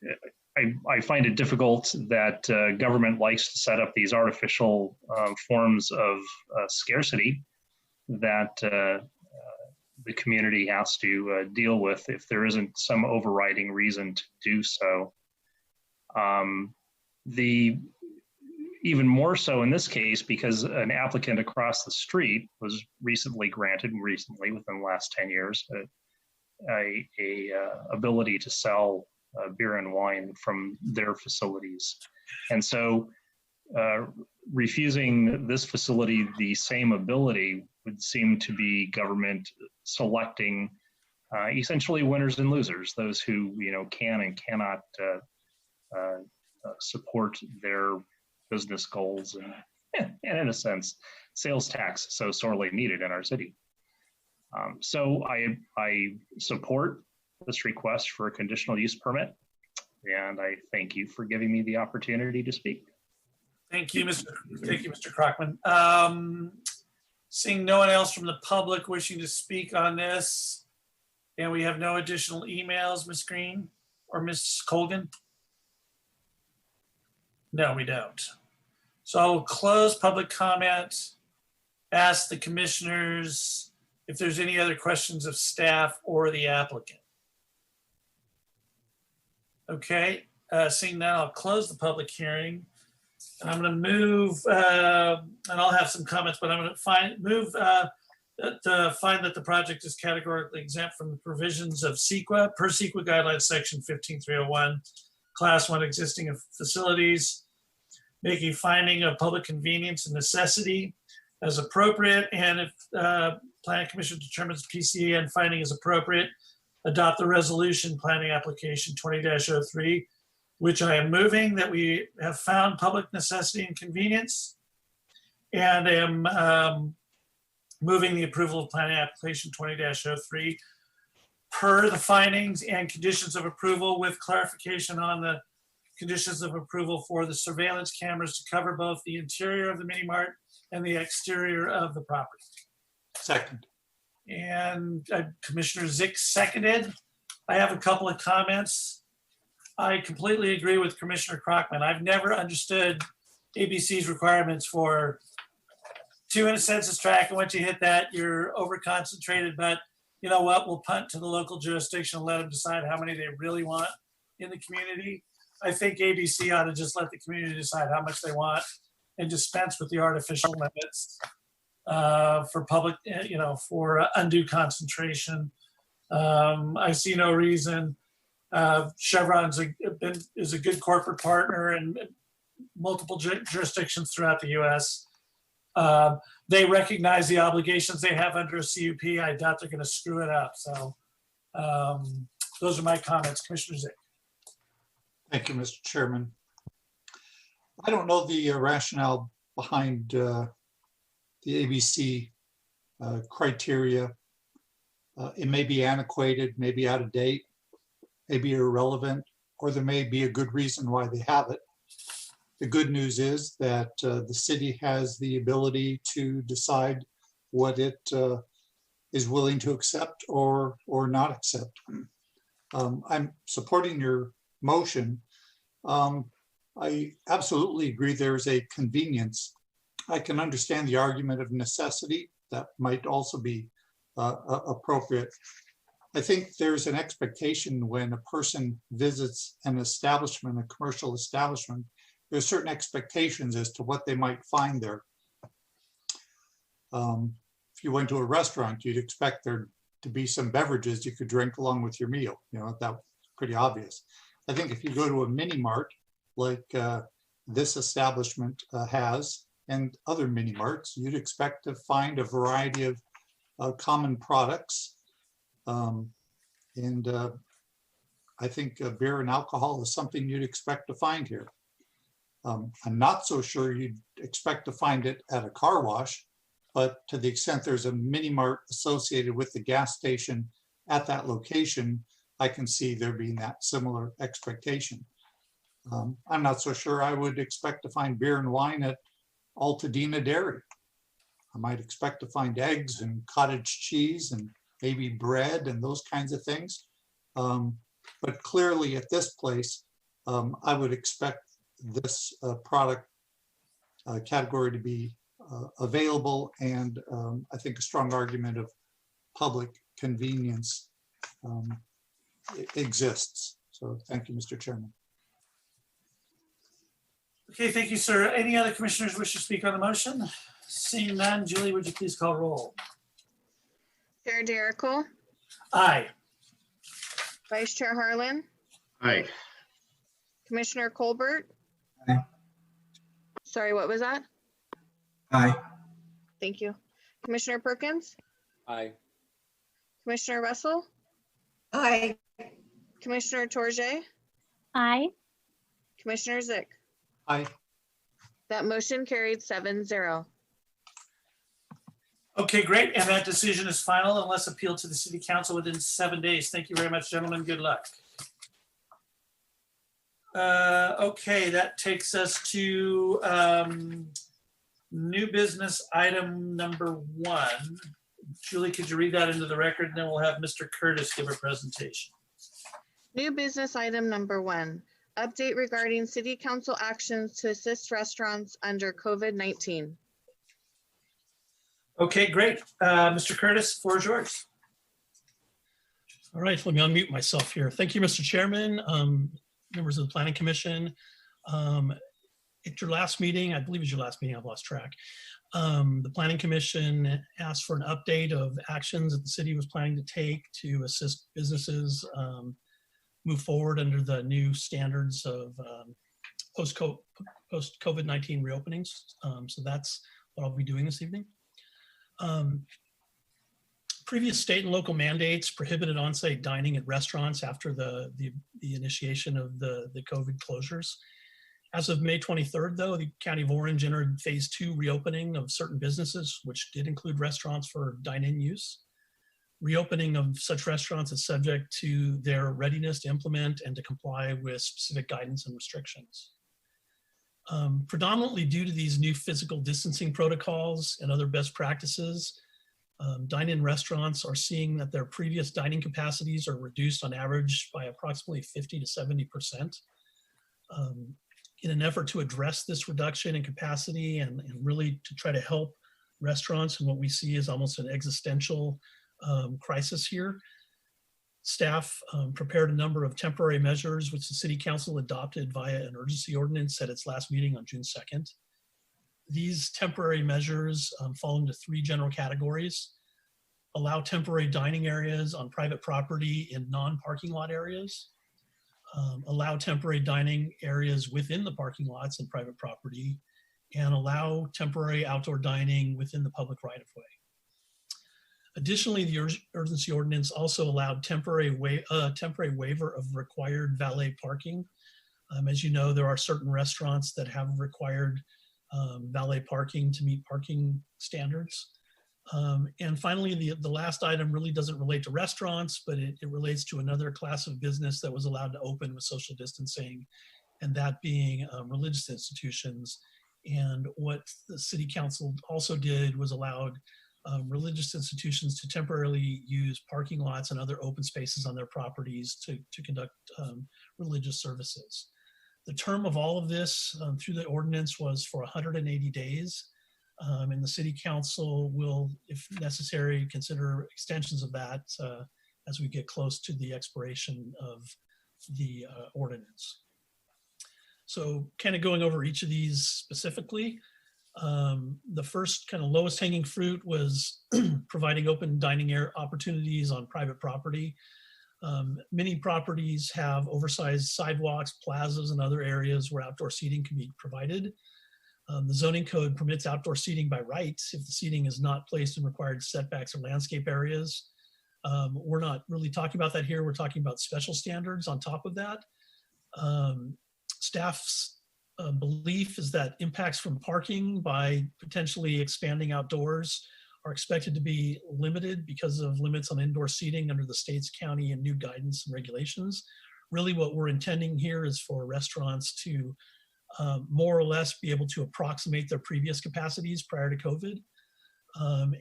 I find it difficult that government likes to set up these artificial forms of scarcity that the community has to deal with if there isn't some overriding reason to do so. Even more so in this case, because an applicant across the street was recently granted, within the last 10 years, a ability to sell beer and wine from their facilities. And so refusing this facility the same ability would seem to be government selecting essentially winners and losers, those who can and cannot support their business goals and in a sense, sales tax so sorely needed in our city. So I support this request for a conditional use permit, and I thank you for giving me the opportunity to speak. Thank you, Mr. Crockman. Seeing no one else from the public wishing to speak on this, and we have no additional emails, Ms. Green or Ms. Colgan? No, we don't. So I will close public comment, ask the commissioners if there's any other questions of staff or the applicant. Okay, seeing that, I'll close the public hearing. I'm going to move, and I'll have some comments, but I'm going to find that the project is categorically exempt from the provisions of CEQA, per CEQA guidelines section 15301, class 1 existing facilities, making finding of public convenience and necessity as appropriate, and if Planning Commission determines PCN finding is appropriate, adopt the resolution planning application 20-03, which I am moving that we have found public necessity and convenience, and am moving the approval of planning application 20-03 per the findings and conditions of approval, with clarification on the conditions of approval for the surveillance cameras to cover both the interior of the mini mart and the exterior of the property. Second. And Commissioner Zick seconded. I have a couple of comments. I completely agree with Commissioner Crockman. I've never understood ABC's requirements for 2 in a census tract, and once you hit that, you're over concentrated. But you know what? We'll punt to the local jurisdiction and let them decide how many they really want in the community. I think ABC ought to just let the community decide how much they want and dispense with the artificial limits for public, for undue concentration. I see no reason. Chevron's is a good corporate partner in multiple jurisdictions throughout the U.S. They recognize the obligations they have under a CUP. I doubt they're going to screw it up. So those are my comments. Commissioner Zick. Thank you, Mr. Chairman. I don't know the rationale behind the ABC criteria. It may be antiquated, maybe out of date, maybe irrelevant, or there may be a good reason why they have it. The good news is that the city has the ability to decide what it is willing to accept or not accept. I'm supporting your motion. I absolutely agree there's a convenience I can understand the argument of necessity. That might also be appropriate. I think there's an expectation when a person visits an establishment, a commercial establishment, there's certain expectations as to what they might find there. If you went to a restaurant, you'd expect there to be some beverages you could drink along with your meal. You know, that's pretty obvious. I think if you go to a mini mart like this establishment has, and other mini marts, you'd expect to find a variety of common products. I think beer and alcohol is something you'd expect to find here. I'm not so sure you'd expect to find it at a car wash, but to the extent there's a mini mart associated with the gas station at that location, I can see there being that similar expectation. I'm not so sure I would expect to find beer and wine at Altadena Dairy. I might expect to find eggs and cottage cheese and maybe bread and those kinds of things. But clearly at this place, I would expect this product category to be available, and I think a strong argument of public convenience exists. So thank you, Mr. Chairman. Okay, thank you, sir. Any other commissioners wish to speak on the motion? Seeing none, Julie, would you please call roll? Chair Jericho, Aye. Vice Chair Harlan, Aye. Commissioner Colbert. Aye. Sorry, what was that? Aye. Thank you. Commissioner Perkins, Aye. Commissioner Russell, Aye. Commissioner Torje, Aye. Commissioner Zick. Aye. That motion carried 7-0. Okay, great. And that decision is final unless appealed to the city council within 7 days. Thank you very much, gentlemen. Good luck. Okay, that takes us to new business item number 1. Julie, could you read that into the record? And then we'll have Mr. Curtis give a presentation. New business item number 1, update regarding city council actions to assist restaurants under COVID-19. Okay, great. Mr. Curtis, floor is yours. All right, let me unmute myself here. Thank you, Mr. Chairman, members of the Planning Commission. At your last meeting, I believe it was your last meeting, I've lost track. The Planning Commission asked for an update of actions that the city was planning to take to assist businesses move forward under the new standards of post-COVID-19 reopenings. So that's what I'll be doing this evening. Previous state and local mandates prohibited on-site dining at restaurants after the initiation of the COVID closures. As of May 23rd, though, the County of Orange entered phase 2 reopening of certain businesses, which did include restaurants for dine-in use. Reopening of such restaurants is subject to their readiness to implement and to comply with specific guidance and restrictions. Predominantly due to these new physical distancing protocols and other best practices, dine-in restaurants are seeing that their previous dining capacities are reduced on average by approximately 50 to 70%. In an effort to address this reduction in capacity and really to try to help restaurants in what we see as almost an existential crisis here, staff prepared a number of temporary measures which the City Council adopted via an urgency ordinance at its last meeting on June 2nd. These temporary measures fall into 3 general categories: allow temporary dining areas on private property in non-parking lot areas, allow temporary dining areas within the parking lots and private property, and allow temporary outdoor dining within the public right-of-way. Additionally, the urgency ordinance also allowed temporary waiver of required valet parking. As you know, there are certain restaurants that have required valet parking to meet parking standards. And finally, the last item really doesn't relate to restaurants, but it relates to another class of business that was allowed to open with social distancing, and that being religious institutions. And what the City Council also did was allowed religious institutions to temporarily use parking lots and other open spaces on their properties to conduct religious services. The term of all of this through the ordinance was for 180 days. And the city council will, if necessary, consider extensions of that as we get close to the expiration of the ordinance. So kind of going over each of these specifically, the first kind of lowest hanging fruit was providing open dining area opportunities on private property. Many properties have oversized sidewalks, plazas, and other areas where outdoor seating can be provided. The zoning code permits outdoor seating by right if the seating is not placed in required setbacks or landscape areas. We're not really talking about that here. We're talking about special standards on top of that. Staff's belief is that impacts from parking by potentially expanding outdoors are expected to be limited because of limits on indoor seating under the state's, county, and new guidance and regulations. Really what we're intending here is for restaurants to more or less be able to approximate their previous capacities prior to COVID.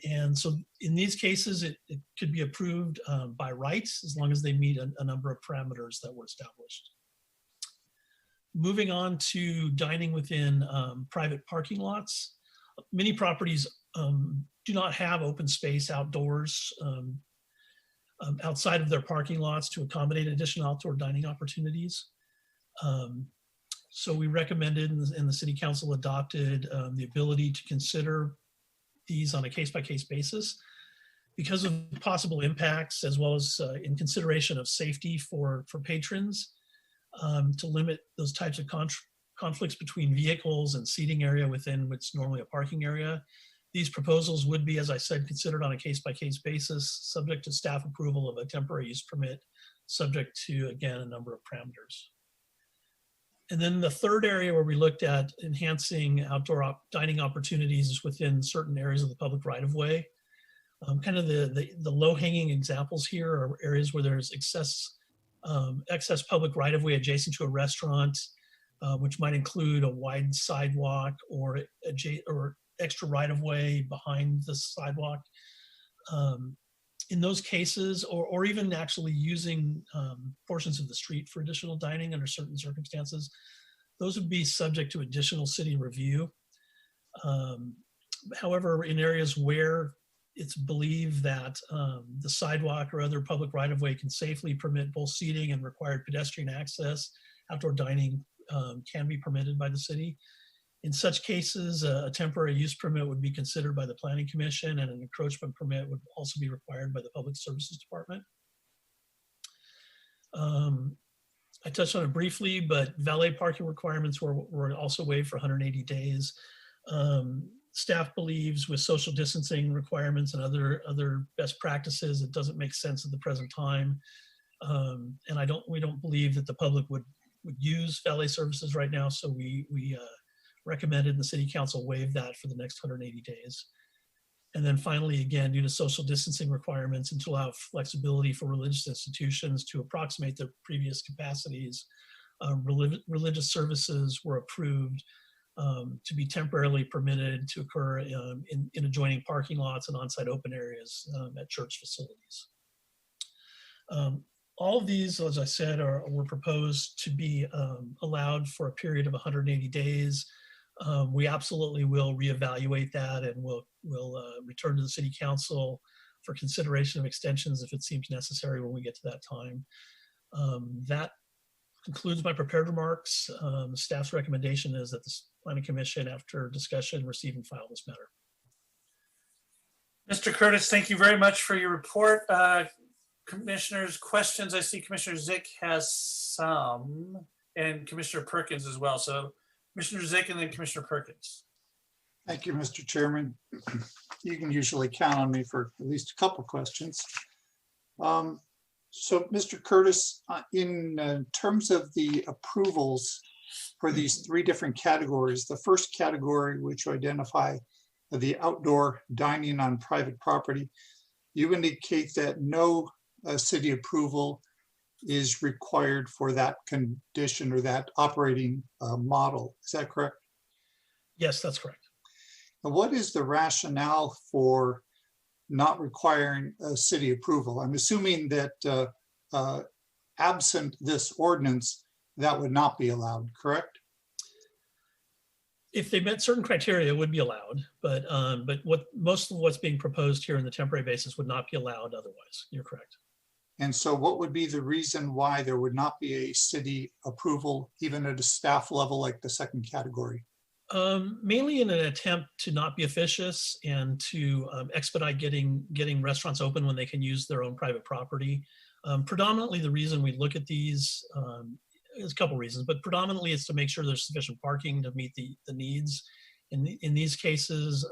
And so in these cases, it could be approved by rights as long as they meet a number of parameters that were established. Moving on to dining within private parking lots. Many properties do not have open space outdoors outside of their parking lots to accommodate additional outdoor dining opportunities. So we recommended and the city council adopted the ability to consider these on a case-by-case basis because of possible impacts, as well as in consideration of safety for patrons, to limit those types of conflicts between vehicles and seating area within what's normally a parking area. These proposals would be, as I said, considered on a case-by-case basis, subject to staff approval of a temporary use permit, subject to, again, a number of parameters. And then the third area where we looked at enhancing outdoor dining opportunities is within certain areas of the public right-of-way. Kind of the low-hanging examples here are areas where there's excess public right-of-way adjacent to a restaurant, which might include a wide sidewalk or extra right-of-way behind the sidewalk. In those cases, or even actually using portions of the street for additional dining under certain circumstances, those would be subject to additional city review. However, in areas where it's believed that the sidewalk or other public right-of-way can safely permit both seating and required pedestrian access, outdoor dining can be permitted by the city. In such cases, a temporary use permit would be considered by the Planning Commission, and an encroachment permit would also be required by the Public Services Department. I touched on it briefly, but valet parking requirements were also waived for 180 days. Staff believes with social distancing requirements and other best practices, it doesn't make sense at the present time. And we don't believe that the public would use valet services right now, so we recommended the city council waive that for the next 180 days. And then finally, again, due to social distancing requirements and to allow flexibility for religious institutions to approximate their previous capacities, religious services were approved to be temporarily permitted to occur in adjoining parking lots and on-site open areas at church facilities. All of these, as I said, were proposed to be allowed for a period of 180 days. We absolutely will reevaluate that, and we'll return to the city council for consideration of extensions if it seems necessary when we get to that time. That concludes my prepared remarks. Staff's recommendation is that the Planning Commission, after discussion, receive and file this matter. Mr. Curtis, thank you very much for your report. Commissioners, questions? I see Commissioner Zick has some, and Commissioner Perkins as well. So Commissioner Zick and then Commissioner Perkins. Thank you, Mr. Chairman. You can usually count on me for at least a couple questions. So Mr. Curtis, in terms of the approvals for these three different categories, the first category, which you identify the outdoor dining on private property, you indicate that no city approval is required for that condition or that operating model. Is that correct? Yes, that's correct. And what is the rationale for not requiring a city approval? I'm assuming that absent this ordinance, that would not be allowed, correct? If they met certain criteria, it would be allowed, but most of what's being proposed here in the temporary basis would not be allowed otherwise. You're correct. And so what would be the reason why there would not be a city approval, even at a staff level like the second category? Mainly in an attempt to not be officious and to expedite getting restaurants open when they can use their own private property. Predominantly, the reason we look at these is a couple reasons, but predominantly it's to make sure there's sufficient parking to meet the needs. In these cases,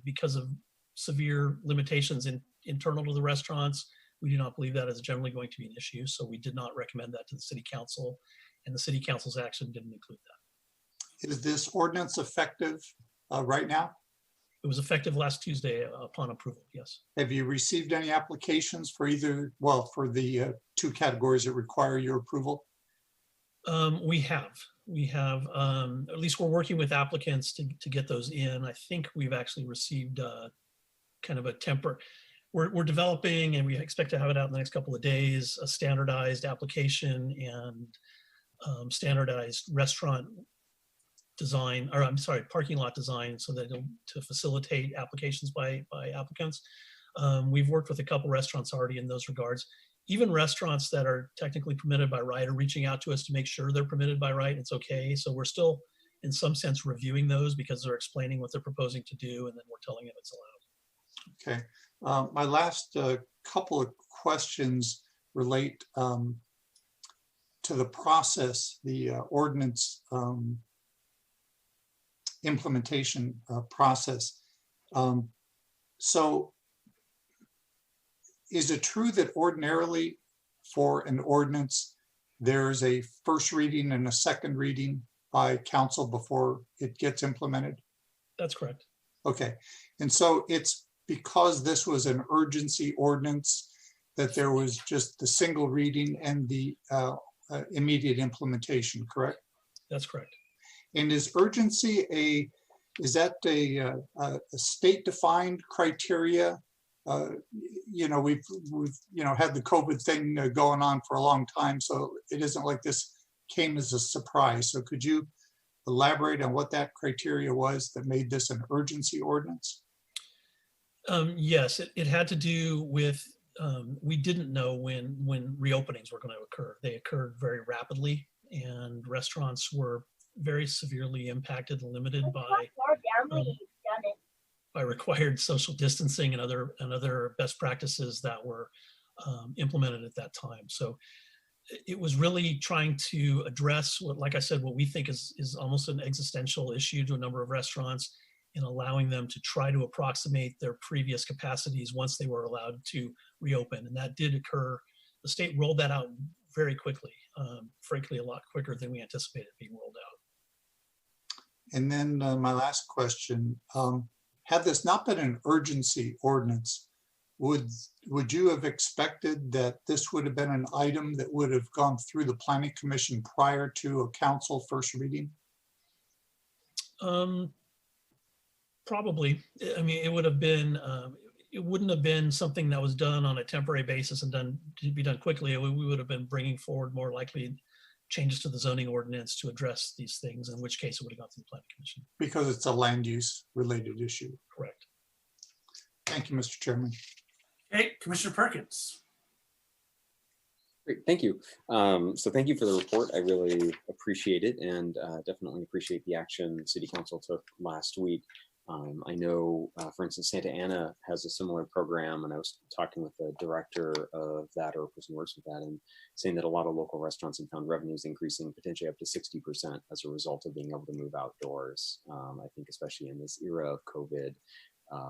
because of severe limitations internal to the restaurants, we do not believe that is generally going to be an issue. So we did not recommend that to the city council, and the city council's action didn't include that. Is this ordinance effective right now? It was effective last Tuesday upon approval, yes. Have you received any applications for either, well, for the two categories that require your approval? We have, at least we're working with applicants to get those in. I think we've actually received kind of a we're developing, and we expect to have it out in the next couple of days, a standardized application and standardized restaurant design, or I'm sorry, parking lot design, so that to facilitate applications by applicants. We've worked with a couple restaurants already in those regards. Even restaurants that are technically permitted by right are reaching out to us to make sure they're permitted by right. It's okay. So we're still, in some sense, reviewing those because they're explaining what they're proposing to do, and then we're telling them it's allowed. Okay. My last couple of questions relate to the process, the ordinance implementation process. So is it true that ordinarily for an ordinance, there's a first reading and a second reading by council before it gets implemented? That's correct. Okay. And so it's because this was an urgency ordinance that there was just the single reading and the immediate implementation, correct? That's correct. And is urgency is that a state-defined criteria? We've had the COVID thing going on for a long time, so it isn't like this came as a surprise. So could you elaborate on what that criteria was that made this an urgency ordinance? Yes, it had to do with, we didn't know when reopenings were going to occur. They occurred very rapidly, and restaurants were very severely impacted and limited by required social distancing and other best practices that were implemented at that time. So it was really trying to address what, like I said, what we think is almost an existential issue to a number of restaurants, in allowing them to try to approximate their previous capacities once they were allowed to reopen. And that did occur. The state rolled that out very quickly, frankly, a lot quicker than we anticipated being rolled out. And then my last question, had this not been an urgency ordinance, would you have expected that this would have been an item that would have gone through the Planning Commission prior to a council first reading? Probably. I mean, it would have been, it wouldn't have been something that was done on a temporary basis and to be done quickly. We would have been bringing forward more likely changes to the zoning ordinance to address these things, in which case it would have gone to the Planning Commission. Because it's a land use related issue. Correct. Thank you, Mr. Chairman. Okay, Commissioner Perkins. Great, thank you. So thank you for the report. I really appreciate it, and definitely appreciate the action City Council took last week. I know, for instance, Santa Ana has a similar program, and I was talking with the director of that, or a person who works with that, and saying that a lot of local restaurants have found revenues increasing potentially up to 60% as a result of being able to move outdoors. I think especially in this era of COVID,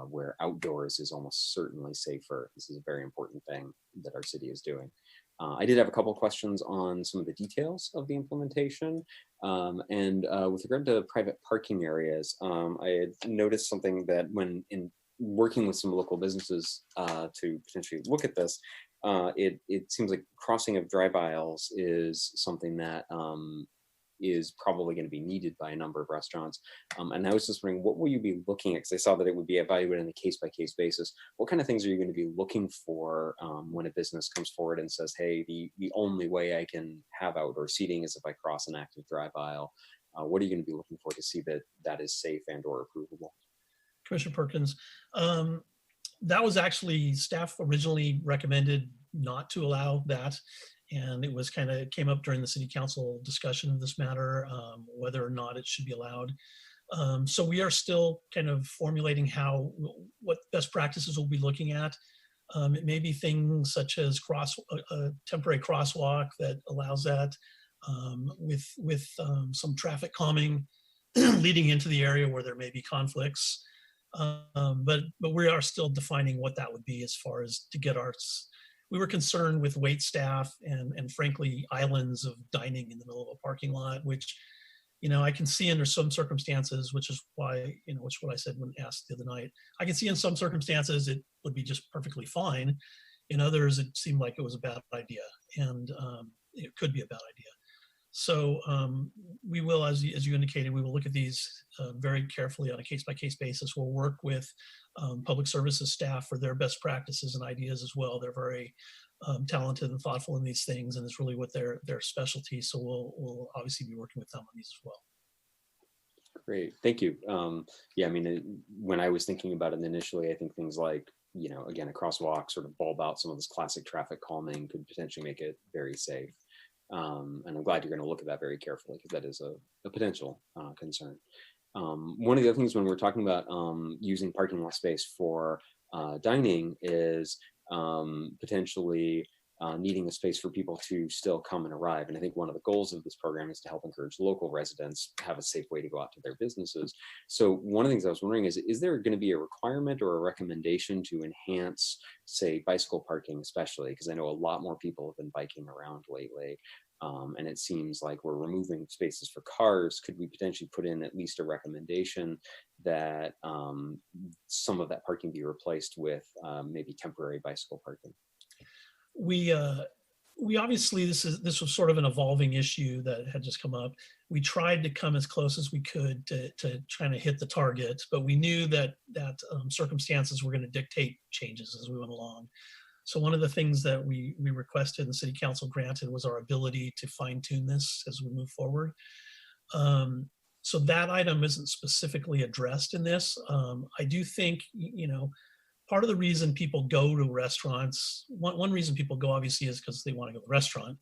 where outdoors is almost certainly safer. This is a very important thing that our city is doing. I did have a couple of questions on some of the details of the implementation. With regard to private parking areas, I had noticed something that when in working with some local businesses to potentially look at this, it seems like crossing of drive aisles is something that is probably going to be needed by a number of restaurants. And I was just wondering, what will you be looking at? Because I saw that it would be evaluated on a case-by-case basis. What kind of things are you going to be looking for when a business comes forward and says, hey, the only way I can have outdoor seating is if I cross an active drive aisle? What are you going to be looking for to see that that is safe and or approvable? Commissioner Perkins, that was actually staff originally recommended not to allow that. And it was came up during the city council discussion of this matter, whether or not it should be allowed. So we are still kind of formulating what best practices we'll be looking at. It may be things such as a temporary crosswalk that allows that, with some traffic calming leading into the area where there may be conflicts. But we are still defining what that would be as far as to get we were concerned with wait staff and frankly, islands of dining in the middle of a parking lot, which, I can see under some circumstances, which is why, which is what I said when asked the other night. I can see in some circumstances it would be just perfectly fine. In others, it seemed like it was a bad idea, and it could be a bad idea. So we will, as you indicated, we will look at these very carefully on a case-by-case basis. We'll work with public services staff for their best practices and ideas as well. They're very talented and thoughtful in these things, and it's really what their specialty. So we'll obviously be working with them on these as well. Great, thank you. Yeah, I mean, when I was thinking about it initially, I think things like, again, a crosswalk, sort of bulb out some of this classic traffic calming could potentially make it very safe. And I'm glad you're going to look at that very carefully, because that is a potential concern. One of the other things when we're talking about using parking lot space for dining is potentially needing a space for people to still come and arrive. And I think one of the goals of this program is to help encourage local residents to have a safe way to go out to their businesses. So one of the things I was wondering is there going to be a requirement or a recommendation to enhance, say, bicycle parking, especially? Because I know a lot more people have been biking around lately. And it seems like we're removing spaces for cars. Could we potentially put in at least a recommendation that some of that parking be replaced with maybe temporary bicycle parking? We obviously, this was sort of an evolving issue that had just come up. We tried to come as close as we could to trying to hit the target, but we knew that circumstances were going to dictate changes as we went along. So one of the things that we requested and the city council granted was our ability to fine tune this as we move forward. So that item isn't specifically addressed in this. I do think, part of the reason people go to restaurants, one reason people go obviously is because they want to go to the restaurant.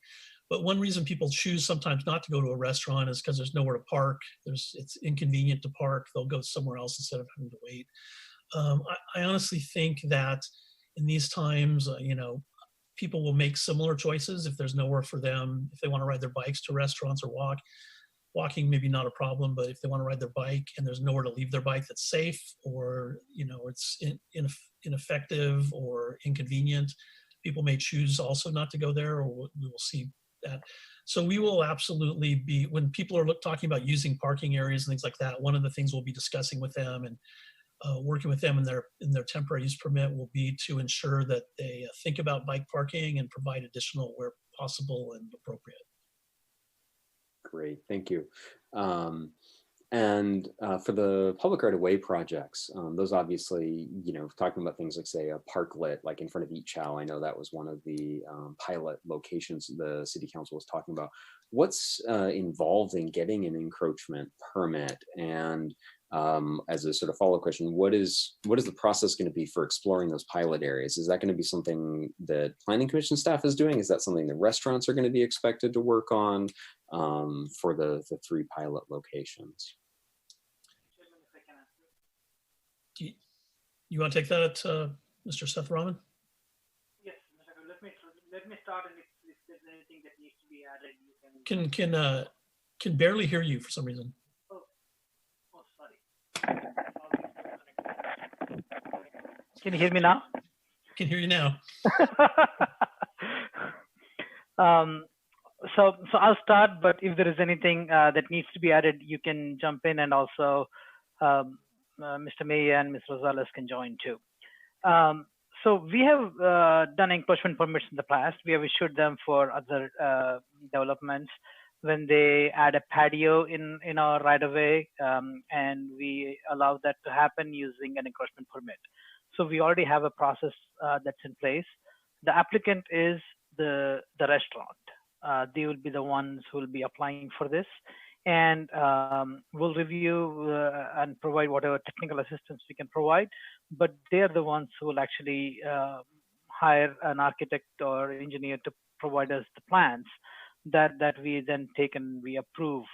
But one reason people choose sometimes not to go to a restaurant is because there's nowhere to park. It's inconvenient to park. They'll go somewhere else instead of having to wait. I honestly think that in these times, people will make similar choices if there's nowhere for them. If they want to ride their bikes to restaurants or walking maybe not a problem, but if they want to ride their bike and there's nowhere to leave their bike that's safe, or it's ineffective or inconvenient, people may choose also not to go there, or we will see that. So we will absolutely be, when people are talking about using parking areas and things like that, one of the things we'll be discussing with them and working with them in their temporary use permit will be to ensure that they think about bike parking and provide additional where possible and appropriate. Great, thank you. And for the public right-of-way projects, those obviously, talking about things like, say, a parklet, like in front of Eat Chow, I know that was one of the pilot locations the city council was talking about. What's involved in getting an encroachment permit? And as a sort of follow-up question, what is the process going to be for exploring those pilot areas? Is that going to be something that Planning Commission staff is doing? Is that something that restaurants are going to be expected to work on for the 3 pilot locations? You want to take that, Mr. Seth Rahman? Yes, let me start, and if there's anything that needs to be added, you can barely hear you for some reason. Oh, sorry. Can you hear me now? Can hear you now. So I'll start, but if there is anything that needs to be added, you can jump in, and also Mr. May and Ms. Rosales can join too. So we have done encroachment permits in the past. We have issued them for other developments when they add a patio in our right-of-way, and we allow that to happen using an encroachment permit. So we already have a process that's in place. The applicant is the restaurant. They will be the ones who will be applying for this. and we'll review and provide whatever technical assistance we can provide. But they're the ones who will actually hire an architect or engineer to provide us the plans that we then take and we approve.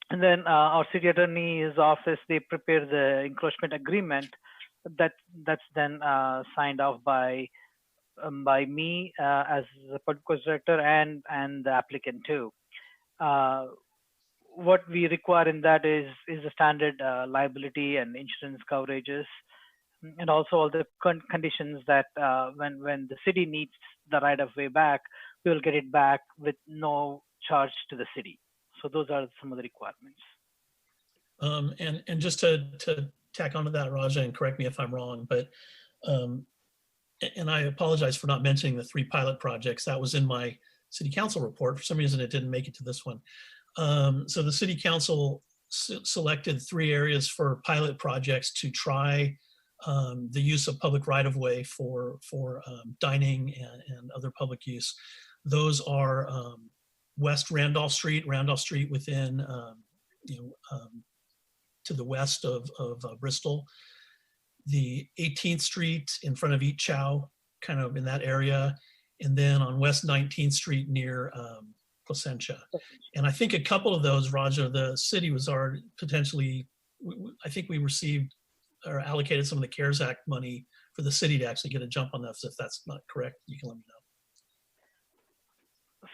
And then our city attorney's office, they prepare the encroachment agreement that's then signed off by me as the public works director and the applicant too. What we require in that is the standard liability and insurance coverages, and also all the conditions that when the city needs the right of way back, we will get it back with no charge to the city. So those are some of the requirements. And just to tack onto that, Raja, and correct me if I'm wrong, but and I apologize for not mentioning the 3 pilot projects. That was in my city council report. For some reason, it didn't make it to this one. So the city council selected 3 areas for pilot projects to try the use of public right-of-way for dining and other public use. Those are West Randolph Street within, to the west of Bristol, the 18th Street in front of Eat Chow, kind of in that area, and then on West 19th Street near Placentia. And I think a couple of those, Raja, the city was already potentially, I think we received or allocated some of the CARES Act money for the city to actually get a jump on this. If that's not correct, you can let me know.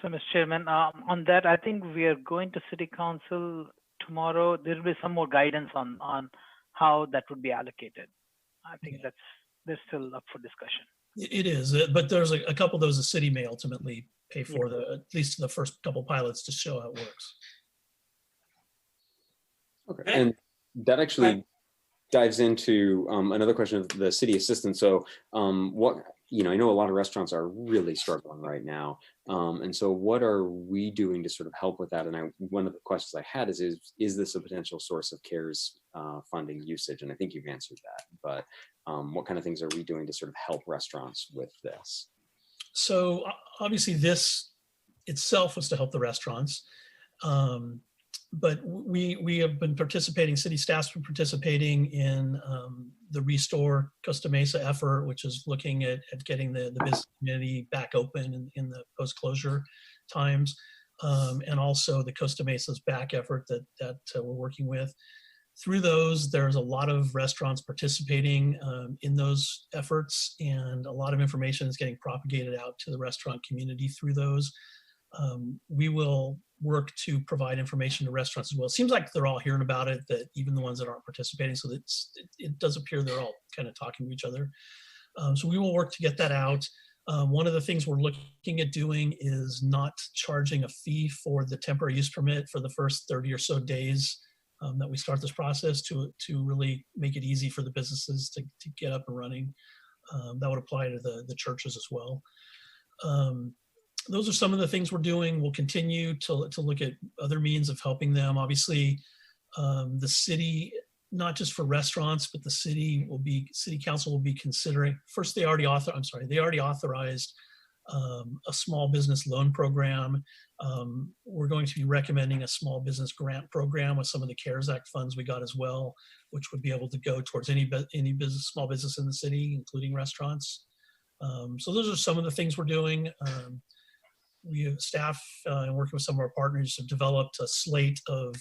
So, Mr. Chairman, on that, I think we are going to City Council tomorrow. There will be some more guidance on how that would be allocated. I think they're still up for discussion. It is, but there's a couple of those the city may ultimately pay for, at least the first couple pilots to show how it works. Okay, and that actually dives into another question of the city assistant. So I know a lot of restaurants are really struggling right now. And so what are we doing to sort of help with that? And one of the questions I had is this a potential source of CARES funding usage? And I think you've answered that, but what kind of things are we doing to sort of help restaurants with this? So obviously this itself was to help the restaurants. But we have been participating, city staff's been participating in the Restore Costa Mesa effort, which is looking at getting the business community back open in the post-closure times. And also the Costa Mesa's back effort that we're working with. Through those, there's a lot of restaurants participating in those efforts, and a lot of information is getting propagated out to the restaurant community through those. We will work to provide information to restaurants as well. It seems like they're all hearing about it, that even the ones that aren't participating, so that it does appear they're all kind of talking to each other. So we will work to get that out. One of the things we're looking at doing is not charging a fee for the temporary use permit for the first 30 or so days that we start this process, to really make it easy for the businesses to get up and running. That would apply to the churches as well. Those are some of the things we're doing. We'll continue to look at other means of helping them. Obviously, the city, not just for restaurants, but the city council will be considering, first they already authorized a small business loan program. We're going to be recommending a small business grant program with some of the CARES Act funds we got as well, which would be able to go towards any small business in the city, including restaurants. So those are some of the things we're doing. We have staff and working with some of our partners have developed a slate of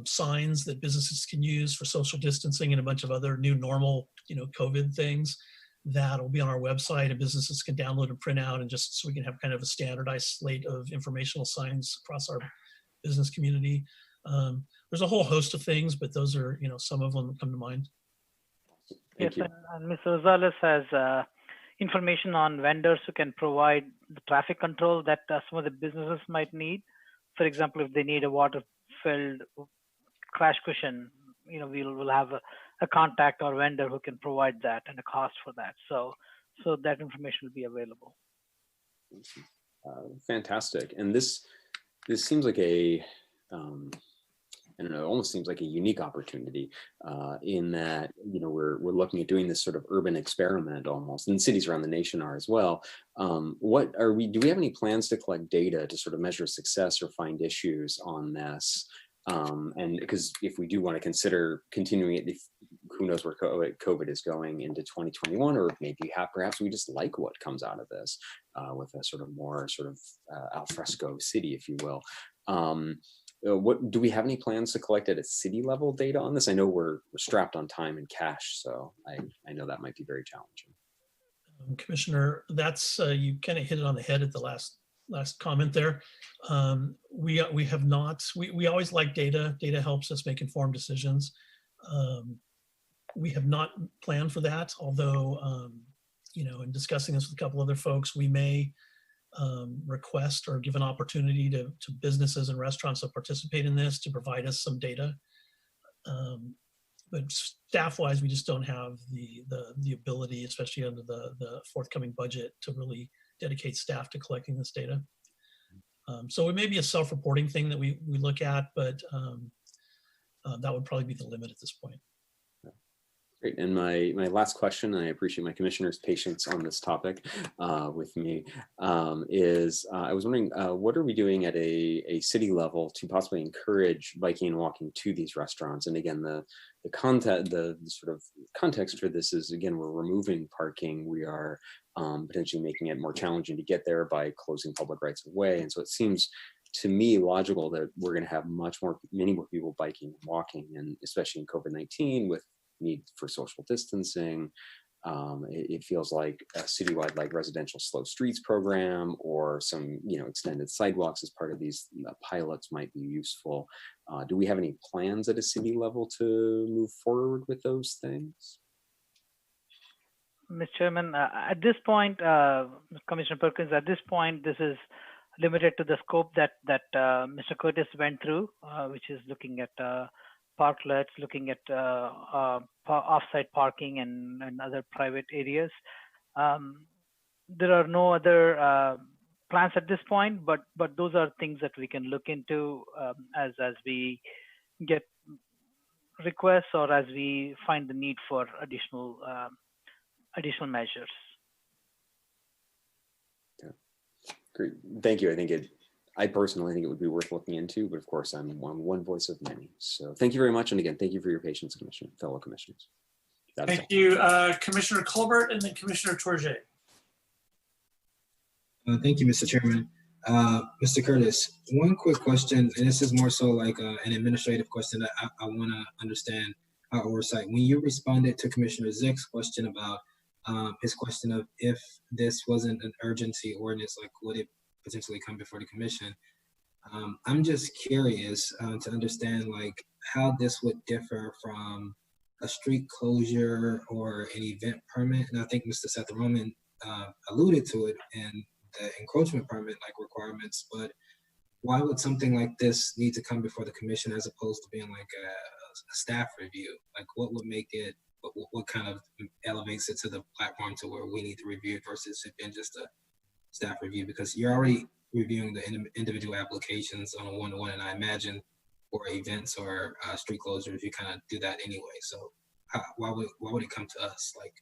signs that businesses can use for social distancing and a bunch of other new normal, COVID things that will be on our website, and businesses can download and print out, and just so we can have kind of a standardized slate of informational signs across our business community. There's a whole host of things, but those are, some of them that come to mind. Yes, and Mr. Rosales has information on vendors who can provide the traffic control that some of the businesses might need. For example, if they need a water-filled crash cushion, we'll have a contact or vendor who can provide that and a cost for that. So that information will be available. Fantastic. And this seems like an I don't know, it almost seems like a unique opportunity in that, you know, we're looking at doing this sort of urban experiment almost, and cities around the nation are as well. Do we have any plans to collect data to sort of measure success or find issues on this? And because if we do want to consider continuing it, who knows where COVID is going into 2021, or maybe perhaps we just like what comes out of this with a sort of more sort of al fresco city, if you will. What do we have any plans to collect at a city level data on this? I know we're strapped on time and cash, so I know that might be very challenging. Commissioner, that's you kind of hit it on the head at the last comment there. We have not. We always like data. Data helps us make informed decisions. We have not planned for that, although you know, in discussing this with a couple other folks, we may request or give an opportunity to businesses and restaurants that participate in this to provide us some data. But staff-wise, we just don't have the ability, especially under the forthcoming budget, to really dedicate staff to collecting this data. So it may be a self-reporting thing that we look at, but that would probably be the limit at this point. Great. And my last question, and I appreciate my commissioner's patience on this topic with me, is I was wondering, what are we doing at a city level to possibly encourage biking and walking to these restaurants? And again, the sort of context for this is, again, we're removing parking. We are potentially making it more challenging to get there by closing public rights of way. And so it seems to me logical that we're going to have many more people biking and walking, and especially in COVID-19 with need for social distancing. It feels like a citywide like residential slow streets program or some, you know, extended sidewalks as part of these pilots might be useful. Do we have any plans at a city level to move forward with those things? Mr. Chairman, at this point, Commissioner Perkins, at this point, this is limited to the scope that Mr. Curtis went through, which is looking at parklets, looking at offsite parking and other private areas. There are no other plans at this point, but those are things that we can look into as we get requests or as we find the need for additional measures. Yeah. Great, thank you. I personally think it would be worth looking into, but of course I'm one voice of many. So thank you very much. And again, thank you for your patience, fellow commissioners. Thank you, Commissioner Colbert, and then Commissioner Tourget. Thank you, Mr. Chairman. Mr. Curtis, one quick question, and this is more so like an administrative question that I want to understand our oversight. When you responded to Commissioner Zick's question about his question of if this wasn't an urgency ordinance, like would it potentially come before the commission? I'm just curious to understand like how this would differ from a street closure or an event permit. And I think Mr. Seth Roman alluded to it in the encroachment permit like requirements, but why would something like this need to come before the commission as opposed to being like a staff review? Like what would make it, what kind of elevates it to the platform to where we need to review it versus it being just a staff review? Because you're already reviewing the individual applications on a one-to-one, and I imagine for events or street closures, you kind of do that anyway. So why would it come to us? Like,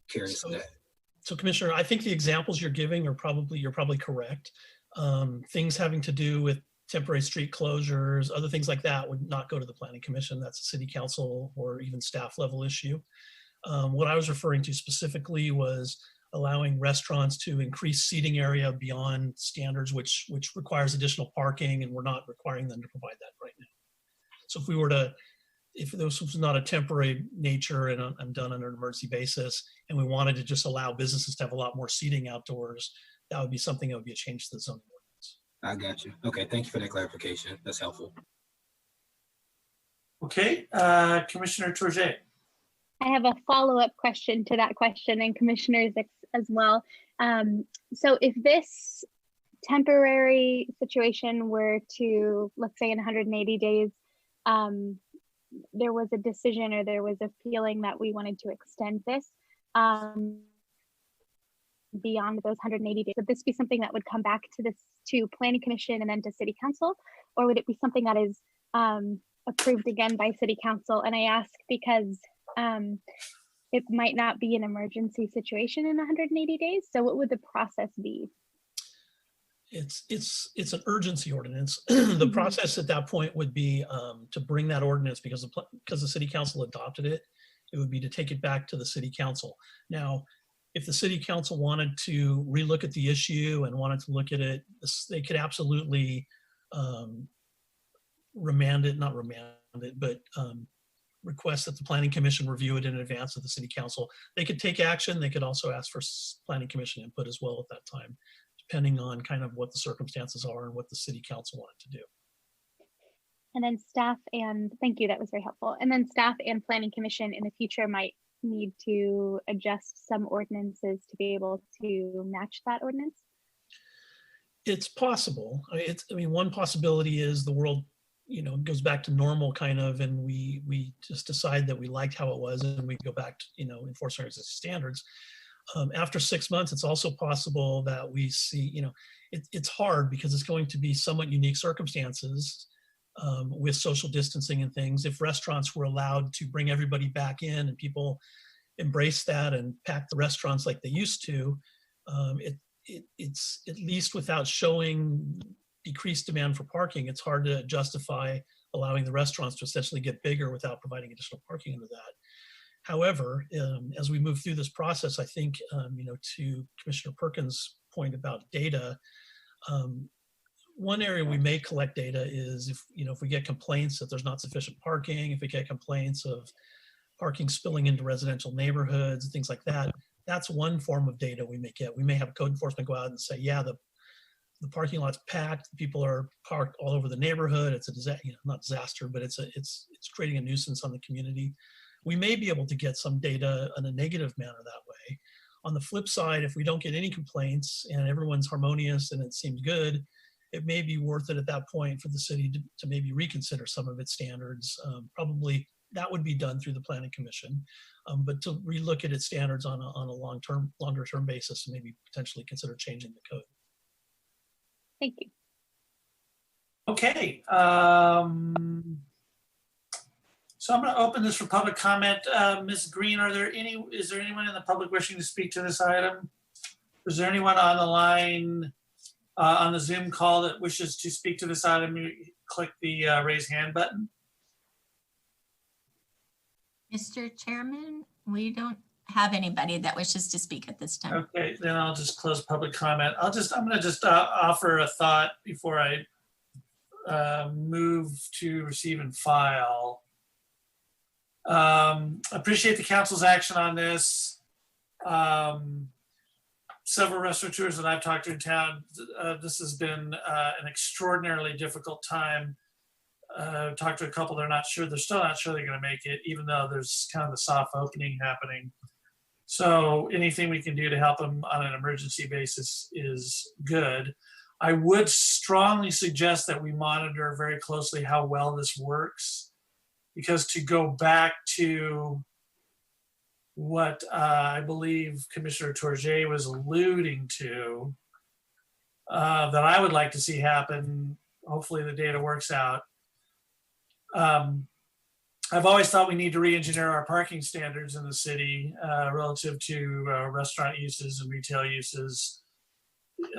curious of that. So Commissioner, I think the examples you're giving you're probably correct. Things having to do with temporary street closures, other things like that would not go to the Planning Commission. That's a city council or even staff level issue. What I was referring to specifically was allowing restaurants to increase seating area beyond standards, which requires additional parking, and we're not requiring them to provide that right now. So if this was not a temporary nature and I'm done on an emergency basis, and we wanted to just allow businesses to have a lot more seating outdoors, that would be something that would be a change to the zoning ordinance. I got you. Okay, thank you for that clarification. That's helpful. Okay, Commissioner Tourget. I have a follow-up question to that question, and commissioners as well. So if this temporary situation were to, let's say in 180 days, there was a decision or there was a feeling that we wanted to extend this beyond those 180 days, would this be something that would come back to Planning Commission and then to City Council? Or would it be something that is approved again by City Council. And I ask because it might not be an emergency situation in 180 days. So what would the process be? It's an urgency ordinance. The process at that point would be to bring that ordinance, because the City Council adopted it, it would be to take it back to the City Council. Now, if the City Council wanted to relook at the issue and wanted to look at it, they could absolutely request that the Planning Commission review it in advance of the City Council. They could take action. They could also ask for Planning Commission input as well at that time, depending on kind of what the circumstances are and what the City Council wanted to do. And then staff and, thank you, that was very helpful. And then staff and Planning Commission in the future might need to adjust some ordinances to be able to match that ordinance? It's possible. I mean, one possibility is the world, goes back to normal kind of, and we just decide that we liked how it was and we go back to, enforce our standards. After 6 months, it's also possible that we see, it's hard because it's going to be somewhat unique circumstances with social distancing and things. If restaurants were allowed to bring everybody back in and people embrace that and pack the restaurants like they used to, it's at least without showing decreased demand for parking, it's hard to justify allowing the restaurants to essentially get bigger without providing additional parking into that. However, as we move through this process, I think, to Commissioner Perkins' point about data, one area we may collect data is if we get complaints that there's not sufficient parking, if we get complaints of parking spilling into residential neighborhoods, things like that, that's one form of data we may get. We may have code enforcement go out and say, yeah, the parking lot's packed, people are parked all over the neighborhood. It's a disaster, not disaster, but it's creating a nuisance on the community. We may be able to get some data in a negative manner that way. On the flip side, if we don't get any complaints and everyone's harmonious and it seems good, it may be worth it at that point for the city to maybe reconsider some of its standards. Probably that would be done through the Planning Commission, but to relook at its standards on a longer term basis and maybe potentially consider changing the code. Thank you. Okay. So I'm going to open this for public comment. Ms. Green, is there anyone in the public wishing to speak to this item? Is there anyone on the line on the Zoom call that wishes to speak to this item? You click the raise hand button. Mr. Chairman, we don't have anybody that wishes to speak at this time. Okay, then I'll just close public comment. I'm going to just offer a thought before I move to receive and file. Appreciate the council's action on this. Several restaurateurs that I've talked to in town, this has been an extraordinarily difficult time. Talked to a couple, they're still not sure they're going to make it, even though there's kind of the soft opening happening. So anything we can do to help them on an emergency basis is good. I would strongly suggest that we monitor very closely how well this works, because to go back to what I believe Commissioner Tourget was alluding to, that I would like to see happen, hopefully the data works out. I've always thought we need to re-engineer our parking standards in the city relative to restaurant uses and retail uses.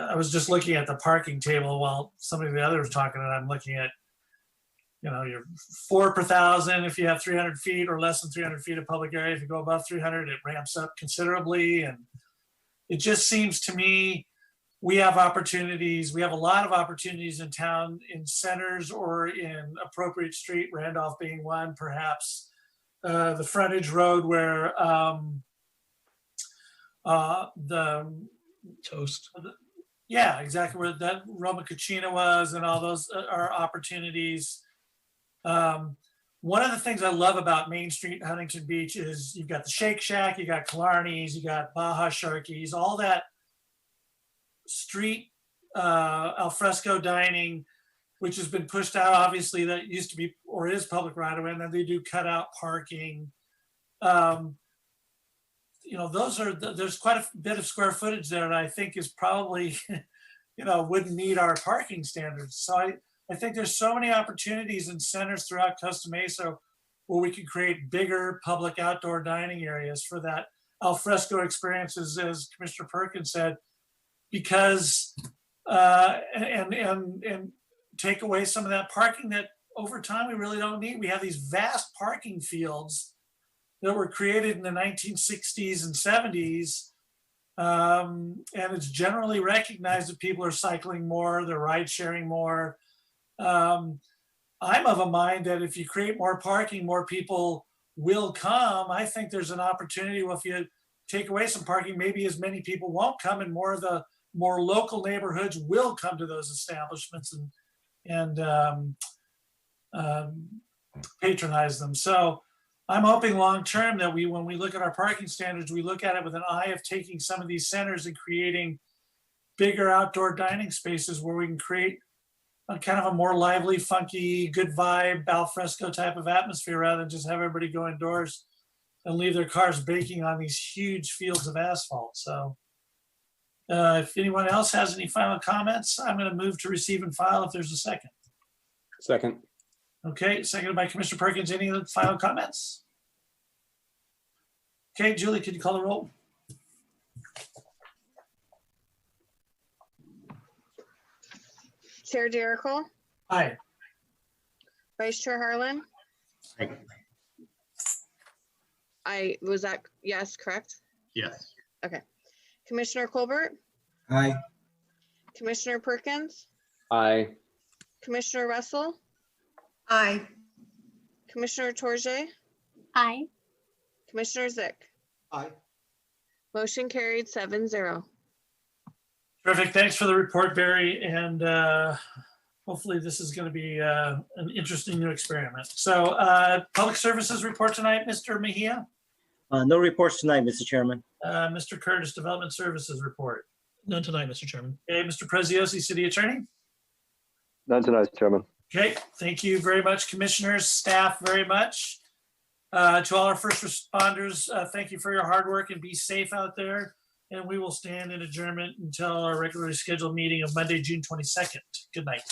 I was just looking at the parking table while somebody of the others was talking, and I'm looking at, you're 4 per 1,000 if you have 300 feet or less than 300 feet of public area. If you go above 300, it ramps up considerably. And it just seems to me we have opportunities. We have a lot of opportunities in town, in centers or in appropriate street, Randolph being one, perhaps the frontage road where the Toast. Yeah, exactly where that Roma Cucina was, and all those are opportunities. One of the things I love about Main Street, Huntington Beach, is you've got the Shake Shack, you got Killarney's, you got Baja Sharkies, all that street alfresco dining, which has been pushed out. Obviously, that used to be or is public right of way, and then they do cut out parking. There's quite a bit of square footage there that I think is probably, wouldn't meet our parking standards. So I think there's so many opportunities in centers throughout Costa Mesa where we can create bigger public outdoor dining areas for that alfresco experiences, as Commissioner Perkins said, because and take away some of that parking that over time we really don't need. We have these vast parking fields that were created in the 1960s and 70s. And it's generally recognized that people are cycling more, they're ride sharing more. I'm of a mind that if you create more parking, more people will come. I think there's an opportunity. Well, if you take away some parking, maybe as many people won't come, and more of the more local neighborhoods will come to those establishments and patronize them. So I'm hoping long-term that when we look at our parking standards, we look at it with an eye of taking some of these centers and creating bigger outdoor dining spaces where we can create a kind of a more lively, funky, good vibe, alfresco type of atmosphere, rather than just have everybody go indoors and leave their cars baking on these huge fields of asphalt. So if anyone else has any final comments, I'm going to move to receive and file if there's a second. Second. Okay, seconded by Commissioner Perkins. Any other final comments? Okay, Julie, could you call the roll? Chair Jericho, Aye. Vice Chair Harlan. Was that yes, correct? Yes. Okay. Commissioner Colbert, Aye. Commissioner Perkins, Aye. Commissioner Russell, Aye. Commissioner Torje, Aye. Commissioner Zick. Aye. Motion carried 7-0. Terrific. Thanks for the report, Barry. And hopefully this is going to be an interesting new experiment. So public services report tonight, Mr. Mejia. No reports tonight, Mr. Chairman. Mr. Curtis, development services report. None tonight, Mr. Chairman. Okay, Mr. Preziosi, city attorney. None tonight, Chairman. Okay, thank you very much, commissioners, staff, very much. To all our first responders, thank you for your hard work and be safe out there. And we will stand in adjournment until our regularly scheduled meeting of Monday, June 22nd. Good night.